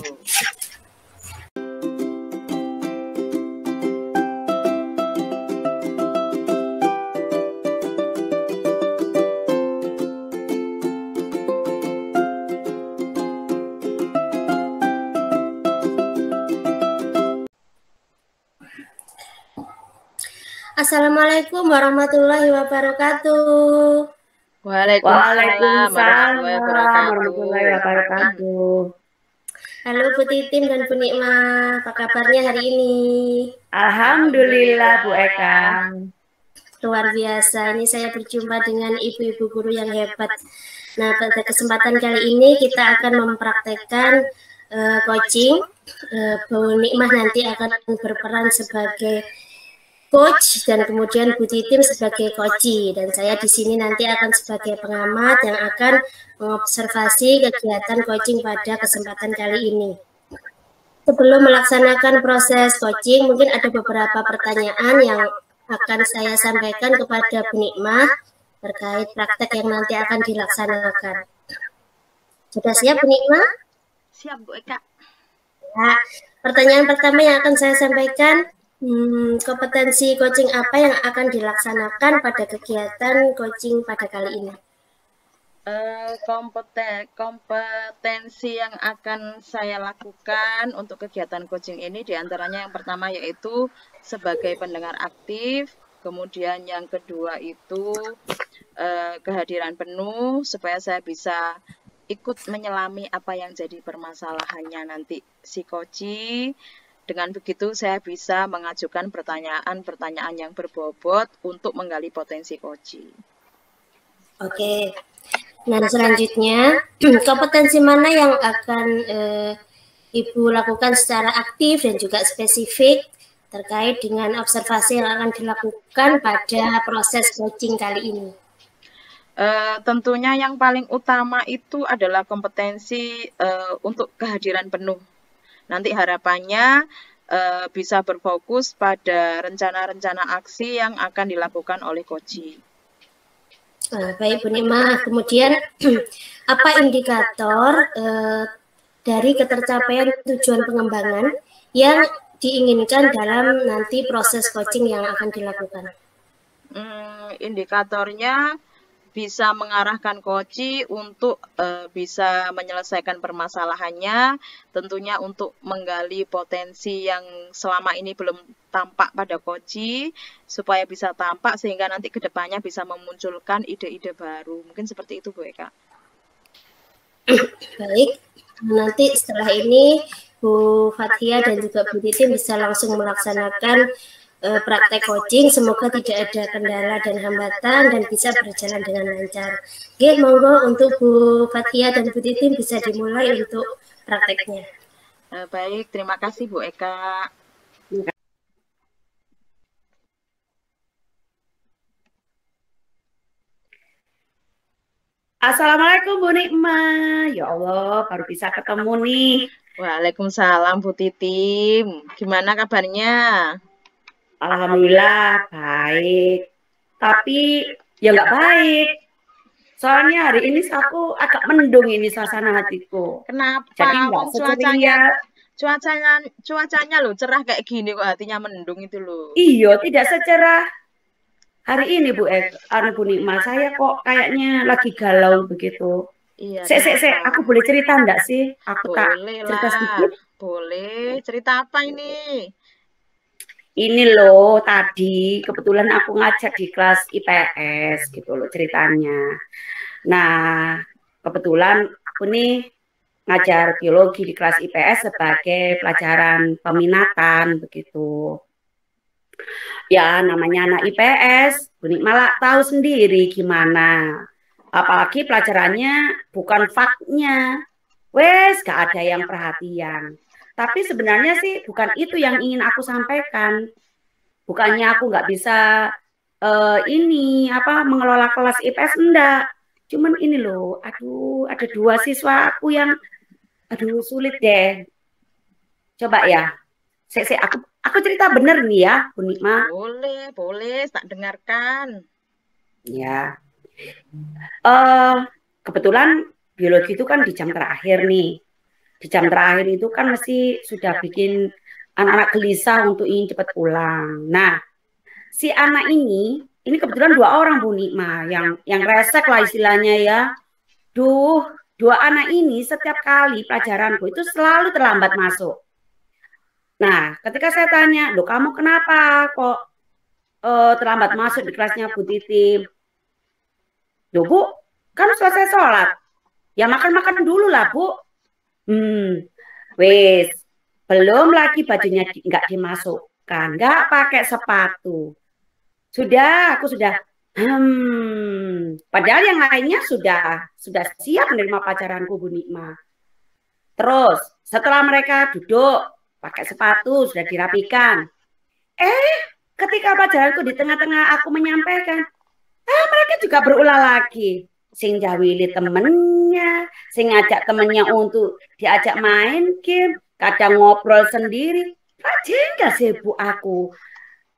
Assalamualaikum warahmatullahi wabarakatuh. Waalaikumsalam warahmatullahi wabarakatuh. Halo Bu Titim dan Bu Nikma, apa kabarnya hari ini? Alhamdulillah Bu Eka. Luar biasa, ini saya berjumpa dengan ibu-ibu guru yang hebat. Nah, pada kesempatan kali ini kita akan mempraktekkan coaching. Bu Nikmah nanti akan berperan sebagai coach dan kemudian Bu Titim sebagai coachee dan saya di sini nanti akan sebagai pengamat yang akan mengobservasi kegiatan coaching pada kesempatan kali ini. Sebelum melaksanakan proses coaching, mungkin ada beberapa pertanyaan yang akan saya sampaikan kepada Bu Nikmah terkait praktek yang nanti akan dilaksanakan. Sudah siap Bu Nikmah? Siap Bu Eka. Ya, pertanyaan pertama yang akan saya sampaikan, kompetensi coaching apa yang akan dilaksanakan pada kegiatan coaching pada kali ini? Kompetensi yang akan saya lakukan untuk kegiatan coaching ini diantaranya yang pertama yaitu sebagai pendengar aktif, kemudian yang kedua itu kehadiran penuh supaya saya bisa ikut menyelami apa yang jadi permasalahannya nanti si coachee. Dengan begitu saya bisa mengajukan pertanyaan-pertanyaan yang berbobot untuk menggali potensi coachee. Oke. Nah, selanjutnya kompetensi mana yang akan Ibu lakukan secara aktif dan juga spesifik terkait dengan observasi yang akan dilakukan pada proses coaching kali ini? Tentunya yang paling utama itu adalah kompetensi untuk kehadiran penuh. Nanti harapannya bisa berfokus pada rencana-rencana aksi yang akan dilakukan oleh coachee. Baik Bu Nikmah, kemudian apa indikator dari ketercapaian tujuan pengembangan yang diinginkan dalam nanti proses coaching yang akan dilakukan? Indikatornya bisa mengarahkan coachee untuk bisa menyelesaikan permasalahannya, tentunya untuk menggali potensi yang selama ini belum tampak pada coachee, supaya bisa tampak sehingga nanti kedepannya bisa memunculkan ide-ide baru. Mungkin seperti itu Bu Eka. Baik, nanti setelah ini Bu Fathia dan juga Bu Titim bisa langsung melaksanakan praktek coaching. Semoga tidak ada kendala dan hambatan dan bisa berjalan dengan lancar. Oke, monggo untuk Bu Fathia dan Bu Titim bisa dimulai untuk prakteknya. Baik, terima kasih Bu Eka. Assalamualaikum Bu Nikma. Ya Allah, baru bisa ketemu nih. Waalaikumsalam Bu Titim. Gimana kabarnya? Alhamdulillah baik. Tapi ya nggak baik. Soalnya hari ini aku agak mendung ini suasana hatiku. Jadi Kenapa? nggak Wong seceria. cuacanya loh cerah kayak gini kok hatinya mendung itu loh. Iya, tidak secerah hari ini Bu Nikma. Saya kok kayaknya lagi galau begitu. Iya, Sek, kenapa? aku boleh cerita enggak sih? Aku tak Boleh cerita lah, sedikit. boleh. Cerita apa ini? Ini loh, tadi kebetulan aku ngajak di kelas IPS gitu loh ceritanya. Nah, kebetulan aku nih ngajar biologi di kelas IPS sebagai pelajaran peminatan begitu. Ya, namanya anak IPS, Bunik malah tahu sendiri gimana. Apalagi pelajarannya bukan faknya. Wes, gak ada yang perhatian. Tapi sebenarnya sih bukan itu yang ingin aku sampaikan. Bukannya aku nggak bisa ini apa mengelola kelas IPS enggak. Cuman ini loh, aduh, ada dua siswa aku yang aduh sulit deh. Coba ya, aku cerita bener nih ya, Bu Nikma. Boleh, tak dengarkan. Ya, eh kebetulan biologi itu kan di jam terakhir nih. Di jam terakhir itu kan mesti sudah bikin anak-anak gelisah untuk ingin cepat pulang. Nah, si anak ini kebetulan dua orang Bu Nikma, yang resek lah istilahnya ya. Duh, dua anak ini setiap kali pelajaranku itu selalu terlambat masuk. Nah, ketika saya tanya, loh kamu kenapa kok terlambat masuk di kelasnya Bu Titi? Loh Bu, kan selesai sholat. Ya makan-makan dulu lah Bu. Wes, belum lagi bajunya nggak dimasukkan, nggak pakai sepatu. Aku sudah, padahal yang lainnya sudah siap menerima pacaranku Bu Nikma. Terus setelah mereka duduk pakai sepatu sudah dirapikan. Ketika pelajaranku di tengah-tengah aku menyampaikan, mereka juga berulah lagi. Sing jawili temennya, sing ngajak temennya untuk diajak main game, kadang ngobrol sendiri. Jengkel sibuk aku.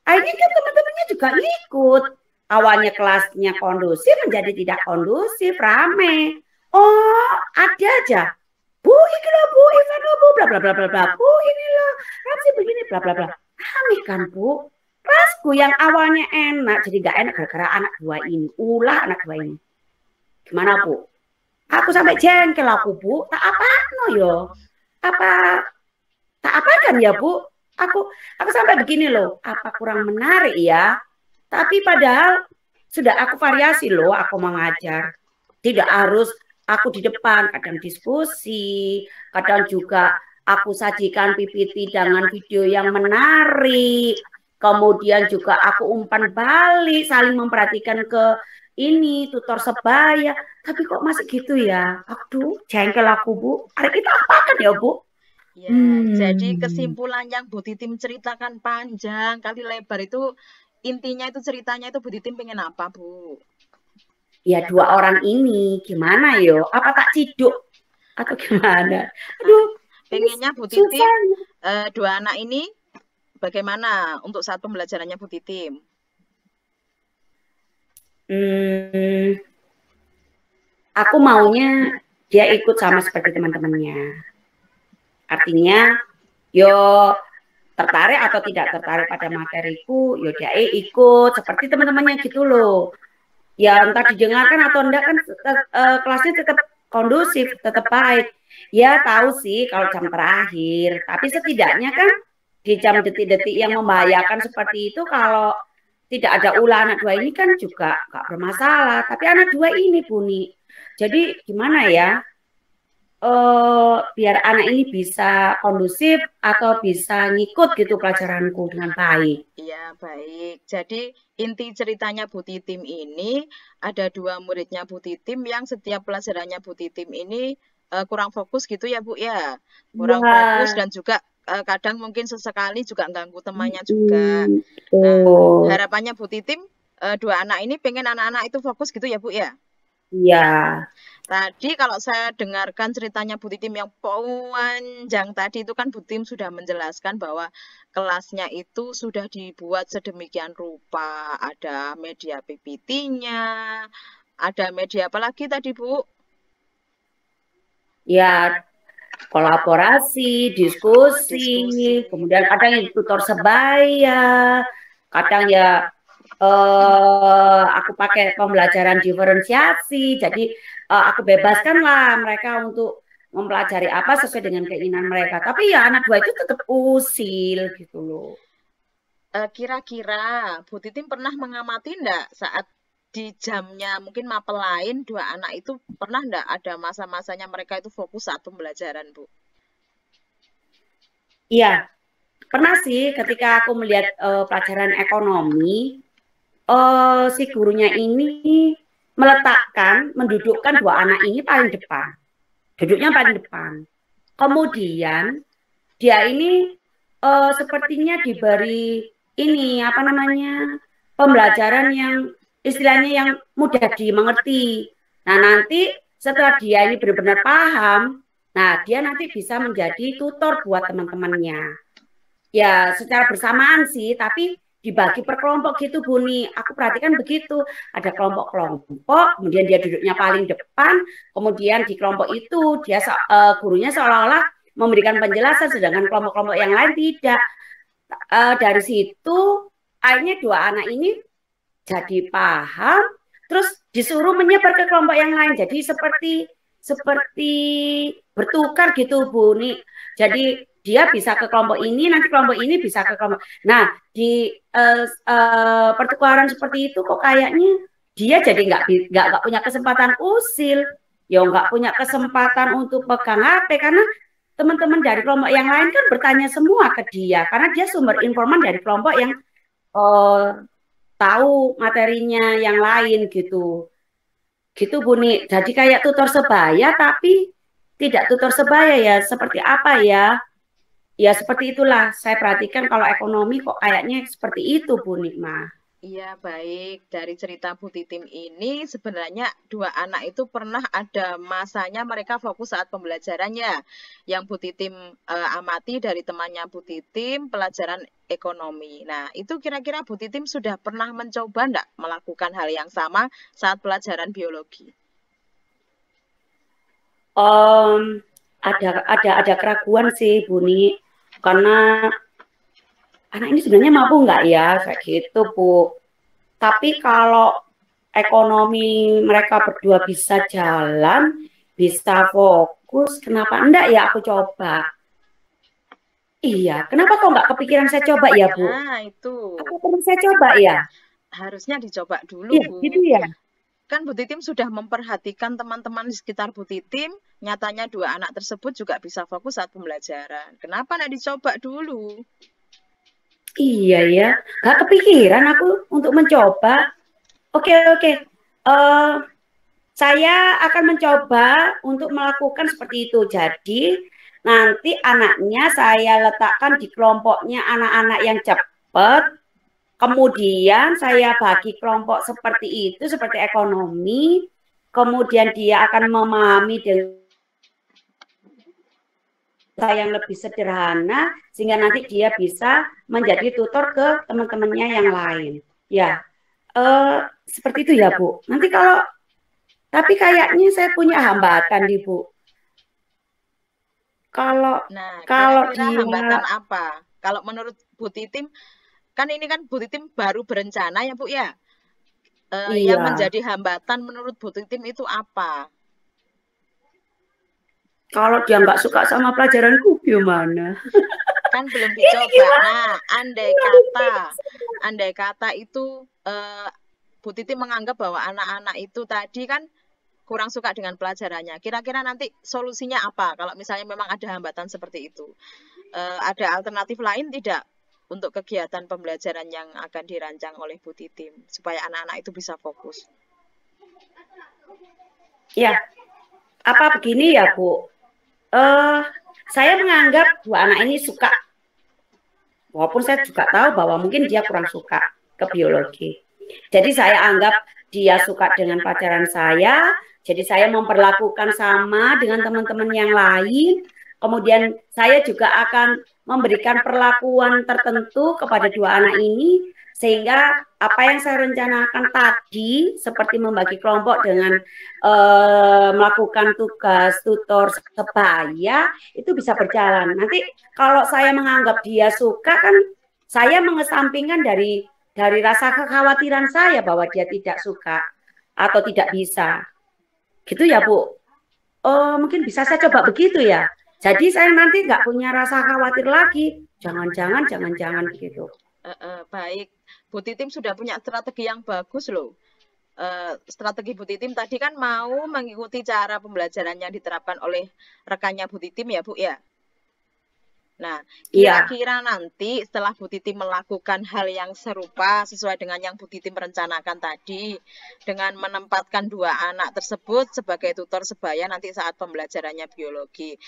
Akhirnya kan teman-temannya juga ikut. Awalnya kelasnya kondusif menjadi tidak kondusif, rame. Oh, ada aja. Bu, ini loh, Bu, Ivan loh, Bu, bla bla bla bla bla. Bu, ini loh, Ramsi begini, bla bla bla. Rame kan, Bu? Kelasku yang awalnya enak, jadi gak enak gara-gara anak dua ini. Ulah anak dua ini. Gimana, Bu? Aku sampai jengkel aku, Bu. Tak apa no yo. Tak apa kan ya, Bu? Aku sampai begini loh. Apa kurang menarik ya? Tapi padahal sudah aku variasi loh, aku mengajar. Tidak harus aku di depan, kadang diskusi, kadang juga aku sajikan PPT dengan video yang menarik. Kemudian juga aku umpan balik, saling memperhatikan ke ini tutor sebaya. Tapi kok masih gitu ya? Aduh, jengkel aku Bu. Hari kita apakan ya Bu? Ya, jadi kesimpulan yang Bu Titim ceritakan panjang kali lebar itu intinya itu ceritanya itu Bu Titim pengen apa Bu? Ya dua orang ini gimana yo? Apa tak ciduk atau gimana? Aduh, pengennya Bu Titim dua anak ini bagaimana untuk saat pembelajarannya Bu Titim? Aku maunya dia ikut sama seperti teman-temannya. Artinya, yo tertarik atau tidak tertarik pada materiku, yo dia ikut seperti teman-temannya gitu loh. Ya entah didengarkan atau enggak kan kelasnya tetap kondusif, tetap baik. Ya tahu sih kalau jam terakhir, tapi setidaknya kan di jam detik-detik yang membahayakan seperti itu kalau tidak ada ulah anak dua ini kan juga nggak bermasalah. Tapi anak dua ini Buni, jadi gimana ya? Biar anak ini bisa kondusif atau bisa ngikut gitu pelajaranku dengan baik. Iya, baik. Jadi inti ceritanya Bu Titim ini ada dua muridnya Bu Titim yang setiap pelajarannya Bu Titim ini kurang fokus gitu ya Bu ya. Kurang fokus dan juga kadang mungkin sesekali juga ganggu temannya juga. Nah, harapannya Bu Titim dua anak ini pengen anak-anak itu fokus gitu ya Bu ya. Iya. Tadi kalau saya dengarkan ceritanya Bu Titim yang panjang tadi itu kan Bu Titim sudah menjelaskan bahwa kelasnya itu sudah dibuat sedemikian rupa. Ada media PPT-nya, ada media apa lagi tadi Bu? Ya, kolaborasi, diskusi, kemudian kadang yang tutor sebaya, kadang ya aku pakai pembelajaran diferensiasi, jadi aku bebaskanlah mereka untuk mempelajari apa sesuai dengan keinginan mereka. Tapi ya anak 2 itu tetap usil gitu loh. Kira-kira Bu Titim pernah mengamati enggak saat di jamnya mungkin mapel lain 2 anak itu pernah enggak ada masa-masanya mereka itu fokus saat pembelajaran, Bu? Iya, pernah sih ketika aku melihat pelajaran ekonomi, si gurunya ini mendudukkan 2 anak ini paling depan. Duduknya paling depan. Kemudian dia ini sepertinya diberi ini apa namanya pembelajaran yang istilahnya yang mudah dimengerti. Nah nanti setelah dia ini benar-benar paham, nah dia nanti bisa menjadi tutor buat teman-temannya. Ya secara bersamaan sih, tapi dibagi per kelompok gitu Buni. Aku perhatikan begitu, ada kelompok-kelompok, kemudian dia duduknya paling depan, kemudian di kelompok itu dia gurunya seolah-olah memberikan penjelasan, sedangkan kelompok-kelompok yang lain tidak. Dari situ akhirnya 2 anak ini jadi paham, terus disuruh menyebar ke kelompok yang lain. Jadi seperti bertukar gitu Bu Ni. Jadi dia bisa ke kelompok ini, nanti kelompok ini bisa ke kelompok. Nah di pertukaran seperti itu kok kayaknya dia jadi nggak punya kesempatan usil, ya nggak punya kesempatan untuk pegang HP karena teman-teman dari kelompok yang lain kan bertanya semua ke dia karena dia sumber informan dari kelompok yang tahu materinya yang lain gitu. Gitu Buni. Jadi kayak tutor sebaya tapi tidak tutor sebaya ya. Seperti apa ya? Ya seperti itulah. Saya perhatikan kalau ekonomi kok kayaknya seperti itu Buni mah. Iya, baik. Dari cerita Bu Titim ini sebenarnya 2 anak itu pernah ada masanya mereka fokus saat pembelajarannya. Yang Bu Titim amati dari temannya Bu Titim pelajaran ekonomi. Nah, itu kira-kira Bu Titim sudah pernah mencoba enggak melakukan hal yang sama saat pelajaran biologi? Ada keraguan sih Buni karena anak ini sebenarnya mampu nggak ya kayak gitu Bu. Tapi kalau ekonomi mereka berdua bisa jalan, bisa fokus, kenapa enggak ya aku coba? Iya, kenapa kok nggak kepikiran saya coba ya Bu? Nah, itu. Apa perlu saya coba ya? Harusnya dicoba dulu, Iya, Bu. gitu ya. Kan Bu Titim sudah memperhatikan teman-teman di sekitar Bu Titim, nyatanya 2 anak tersebut juga bisa fokus saat pembelajaran. Kenapa nggak dicoba dulu? Iya ya, nggak kepikiran aku untuk mencoba. Oke. Saya akan mencoba untuk melakukan seperti itu. Jadi nanti anaknya saya letakkan di kelompoknya anak-anak yang cepat. Kemudian saya bagi kelompok seperti itu, seperti ekonomi. Kemudian dia akan memahami dengan yang lebih sederhana sehingga nanti dia bisa menjadi tutor ke teman-temannya yang lain. Ya, seperti itu ya Bu. Nanti tapi kayaknya saya punya hambatan nih Bu. Kalau kira-kira hambatan apa? Kalau menurut Bu Titim, kan ini kan Bu Titim baru berencana ya Bu ya. Iya. Yang menjadi hambatan menurut Bu Titim itu apa? Kalau dia nggak suka sama pelajaranku gimana? Kan belum dicoba. Nah, andai kata itu Bu Titi menganggap bahwa anak-anak itu tadi kan kurang suka dengan pelajarannya. Kira-kira nanti solusinya apa? Kalau misalnya memang ada hambatan seperti itu, ada alternatif lain tidak untuk kegiatan pembelajaran yang akan dirancang oleh Bu Titim supaya anak-anak itu bisa fokus? Ya, apa begini ya Bu? Saya menganggap 2 anak ini suka, walaupun saya juga tahu bahwa mungkin dia kurang suka ke biologi. Jadi saya anggap dia suka dengan pelajaran saya, jadi saya memperlakukan sama dengan teman-teman yang lain. Kemudian saya juga akan memberikan perlakuan tertentu kepada dua anak ini, sehingga apa yang saya rencanakan tadi, seperti membagi kelompok dengan melakukan tugas tutor sebaya, itu bisa berjalan. Nanti kalau saya menganggap dia suka, kan saya mengesampingkan dari rasa kekhawatiran saya bahwa dia tidak suka atau tidak bisa. Gitu ya, Bu. Oh, mungkin bisa saya coba begitu ya. Jadi saya nanti nggak punya rasa khawatir lagi. Jangan-jangan begitu. Baik, Bu Titim sudah punya strategi yang bagus loh. Strategi Bu Titim tadi kan mau mengikuti cara pembelajaran yang diterapkan oleh rekannya Bu Titim ya, Bu ya. Nah, kira-kira nanti setelah Bu Titim melakukan hal yang serupa sesuai dengan yang Bu Titim rencanakan tadi, dengan menempatkan dua anak tersebut sebagai tutor sebaya nanti saat pembelajarannya biologi,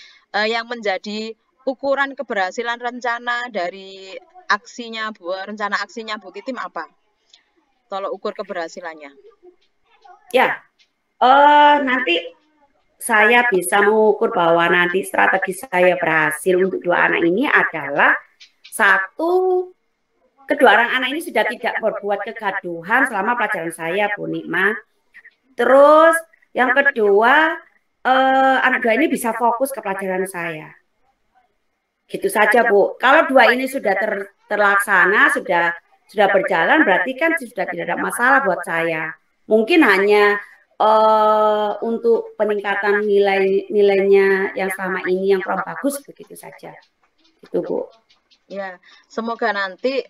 yang menjadi ukuran keberhasilan rencana dari rencana aksinya Bu Titim apa? Tolong ukur keberhasilannya. Ya, nanti saya bisa mengukur bahwa nanti strategi saya berhasil untuk dua anak ini adalah satu, kedua orang anak ini sudah tidak berbuat kegaduhan selama pelajaran saya, Bu Nikma. Terus yang kedua, anak dua ini bisa fokus ke pelajaran saya. Gitu saja, Bu. Kalau dua ini sudah terlaksana, sudah berjalan, berarti kan sudah tidak ada masalah buat saya. Mungkin hanya untuk peningkatan nilainya yang selama ini yang kurang bagus, begitu saja. Itu, Bu. Ya, semoga nanti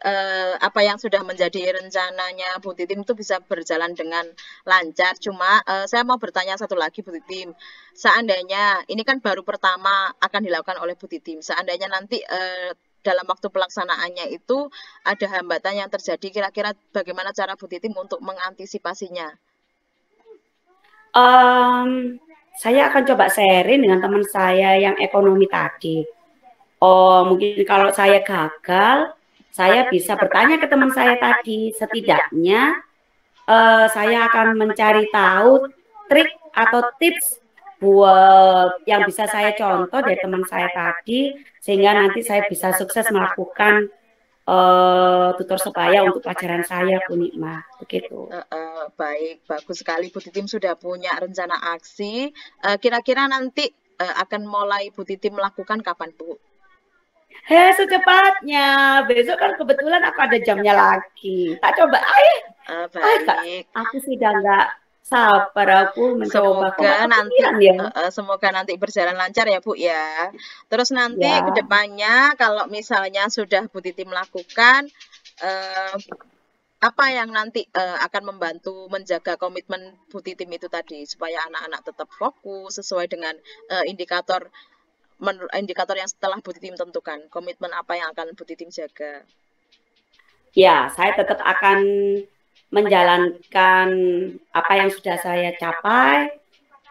apa yang sudah menjadi rencananya Bu Titim itu bisa berjalan dengan lancar. Cuma saya mau bertanya satu lagi Bu Titim. Seandainya ini kan baru pertama akan dilakukan oleh Bu Titim. Seandainya nanti dalam waktu pelaksanaannya itu ada hambatan yang terjadi, kira-kira bagaimana cara Bu Titim untuk mengantisipasinya? Saya akan coba sharing dengan teman saya yang ekonomi tadi. Oh, mungkin kalau saya gagal, saya bisa bertanya ke teman saya tadi. Setidaknya saya akan mencari tahu trik atau tips buat yang bisa saya contoh dari teman saya tadi, sehingga nanti saya bisa sukses melakukan tutor sebaya untuk pelajaran saya, Bu Nikma. Begitu. Baik, bagus sekali Bu Titim sudah punya rencana aksi. Kira-kira nanti akan mulai Bu Titim melakukan kapan, Bu? Secepatnya. Besok kan kebetulan aku ada jamnya lagi. Tak coba. Baik. Aku sudah nggak sabar aku mencoba. Semoga nanti berjalan lancar ya, Bu ya. Terus nanti ke depannya kalau misalnya sudah Bu Titim melakukan, apa yang nanti akan membantu menjaga komitmen Bu Titim itu tadi, supaya anak-anak tetap fokus sesuai dengan indikator yang setelah Bu Titim tentukan. Komitmen apa yang akan Bu Titim jaga? Ya, saya tetap akan menjalankan apa yang sudah saya capai,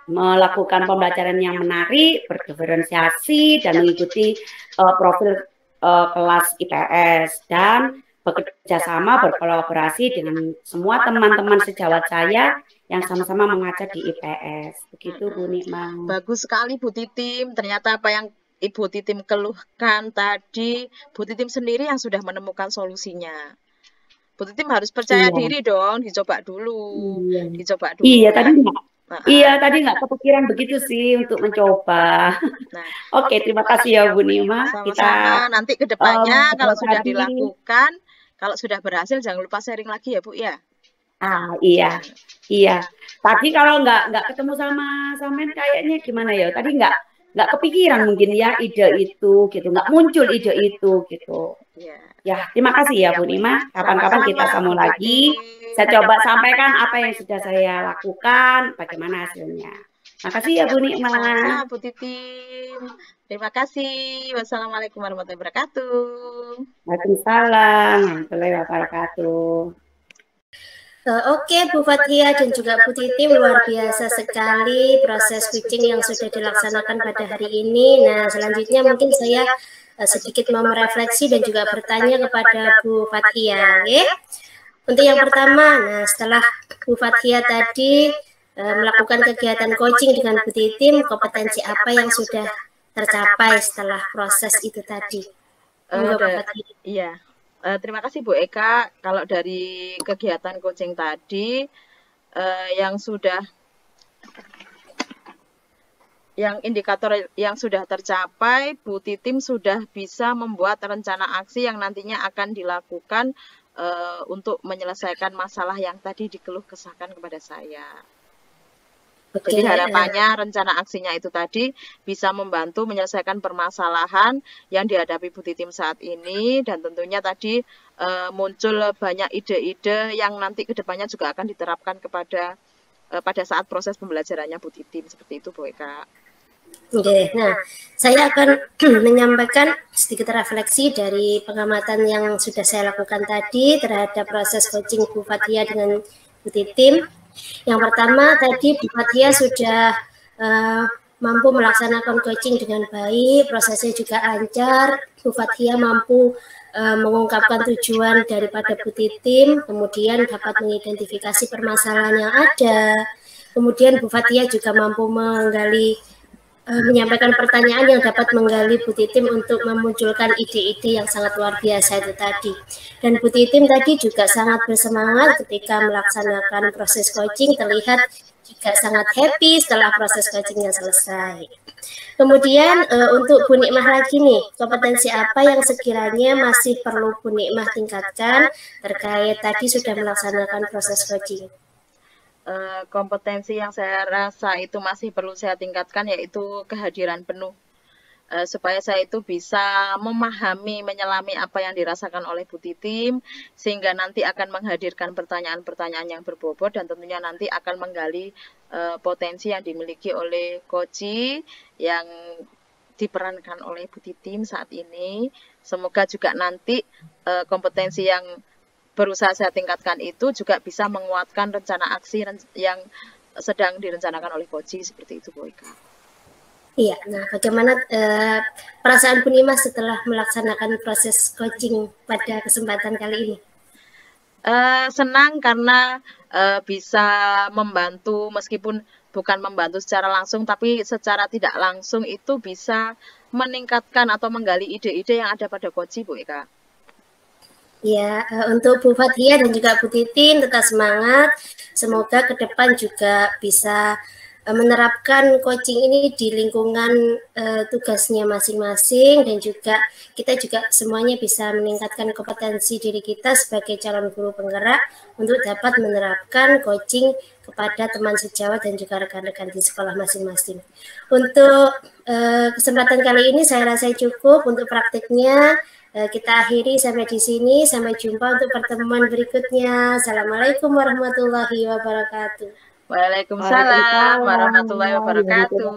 melakukan pembelajaran yang menarik, berdiferensiasi, dan mengikuti profil kelas IPS, dan bekerja sama, berkolaborasi dengan semua teman-teman sejawat saya yang sama-sama mengajar di IPS. Begitu, Bu Nikma. Bagus sekali, Bu Titim. Ternyata apa yang Ibu Titim keluhkan tadi, Bu Titim sendiri yang sudah menemukan solusinya. Bu Titim harus percaya diri dong, dicoba dulu. Iya, tadi nggak kepikiran begitu sih untuk mencoba. Oke, terima kasih ya Bu Nikma. Kita nanti ke depannya kalau sudah dilakukan, kalau sudah berhasil jangan lupa sharing lagi ya, Bu ya. Iya. Tadi kalau nggak ketemu sama Samen kayaknya gimana ya? Tadi nggak kepikiran mungkin ya ide itu gitu, nggak muncul ide itu gitu. Ya, terima kasih ya Bu Nikma. Kapan-kapan kita sambung lagi. Saya coba sampaikan apa yang sudah saya lakukan, bagaimana hasilnya. Makasih ya Bu Nikma. Bu Titim. Terima kasih. Wassalamualaikum warahmatullahi wabarakatuh. Waalaikumsalam warahmatullahi wabarakatuh. Oke, Bu Fathia dan juga Bu Titim, luar biasa sekali proses switching yang sudah dilaksanakan pada hari ini. Nah, selanjutnya mungkin saya sedikit mau merefleksi dan juga bertanya kepada Bu Fathia. Untuk yang pertama, nah setelah Bu Fathia tadi melakukan kegiatan coaching dengan Bu Titim, kompetensi apa yang sudah tercapai setelah proses itu tadi? Iya, terima kasih Bu Eka. Kalau dari kegiatan coaching tadi, yang indikator yang sudah tercapai, Bu Titim sudah bisa membuat rencana aksi yang nantinya akan dilakukan untuk menyelesaikan masalah yang tadi dikeluh kesahkan kepada saya. Jadi harapannya rencana aksinya itu tadi bisa membantu menyelesaikan permasalahan yang dihadapi Bu Titim saat ini, dan tentunya tadi muncul banyak ide-ide yang nanti kedepannya juga akan diterapkan pada saat proses pembelajarannya Bu Titim, seperti itu Bu Eka. Oke, nah saya akan menyampaikan sedikit refleksi dari pengamatan yang sudah saya lakukan tadi terhadap proses coaching Bu Fathia dengan Bu Titim. Yang pertama tadi Bu Fathia sudah mampu melaksanakan coaching dengan baik, prosesnya juga lancar. Bu Fathia mampu mengungkapkan tujuan daripada Bu Titim, kemudian dapat mengidentifikasi permasalahan yang ada. Kemudian Bu Fathia juga mampu menyampaikan pertanyaan yang dapat menggali Bu Titim untuk memunculkan ide-ide yang sangat luar biasa itu tadi. Dan Bu Titim tadi juga sangat bersemangat ketika melaksanakan proses coaching, terlihat juga sangat happy setelah proses coachingnya selesai. Kemudian untuk Bu Nikmah lagi nih, kompetensi apa yang sekiranya masih perlu Bu Nikmah tingkatkan terkait tadi sudah melaksanakan proses coaching? Kompetensi yang saya rasa itu masih perlu saya tingkatkan yaitu kehadiran penuh, supaya saya itu bisa memahami, menyelami apa yang dirasakan oleh Bu Titim, sehingga nanti akan menghadirkan pertanyaan-pertanyaan yang berbobot dan tentunya nanti akan menggali potensi yang dimiliki oleh Koci yang diperankan oleh Bu Titim saat ini. Semoga juga nanti kompetensi yang berusaha saya tingkatkan itu juga bisa menguatkan rencana aksi yang sedang direncanakan oleh Koci, seperti itu Bu Eka. Iya, nah bagaimana perasaan Bu Nikmah setelah melaksanakan proses coaching pada kesempatan kali ini? Senang karena bisa membantu, meskipun bukan membantu secara langsung, tapi secara tidak langsung itu bisa meningkatkan atau menggali ide-ide yang ada pada Koci, Bu Eka. Ya, untuk Bu Fathia dan juga Bu Titim tetap semangat. Semoga ke depan juga bisa menerapkan coaching ini di lingkungan tugasnya masing-masing, dan juga kita juga semuanya bisa meningkatkan kompetensi diri kita sebagai calon guru penggerak untuk dapat menerapkan coaching kepada teman sejawat dan juga rekan-rekan di sekolah masing-masing. Untuk kesempatan kali ini saya rasa cukup untuk praktiknya. Kita akhiri sampai di sini. Sampai jumpa untuk pertemuan berikutnya. Assalamualaikum warahmatullahi wabarakatuh. Waalaikumsalam warahmatullahi wabarakatuh.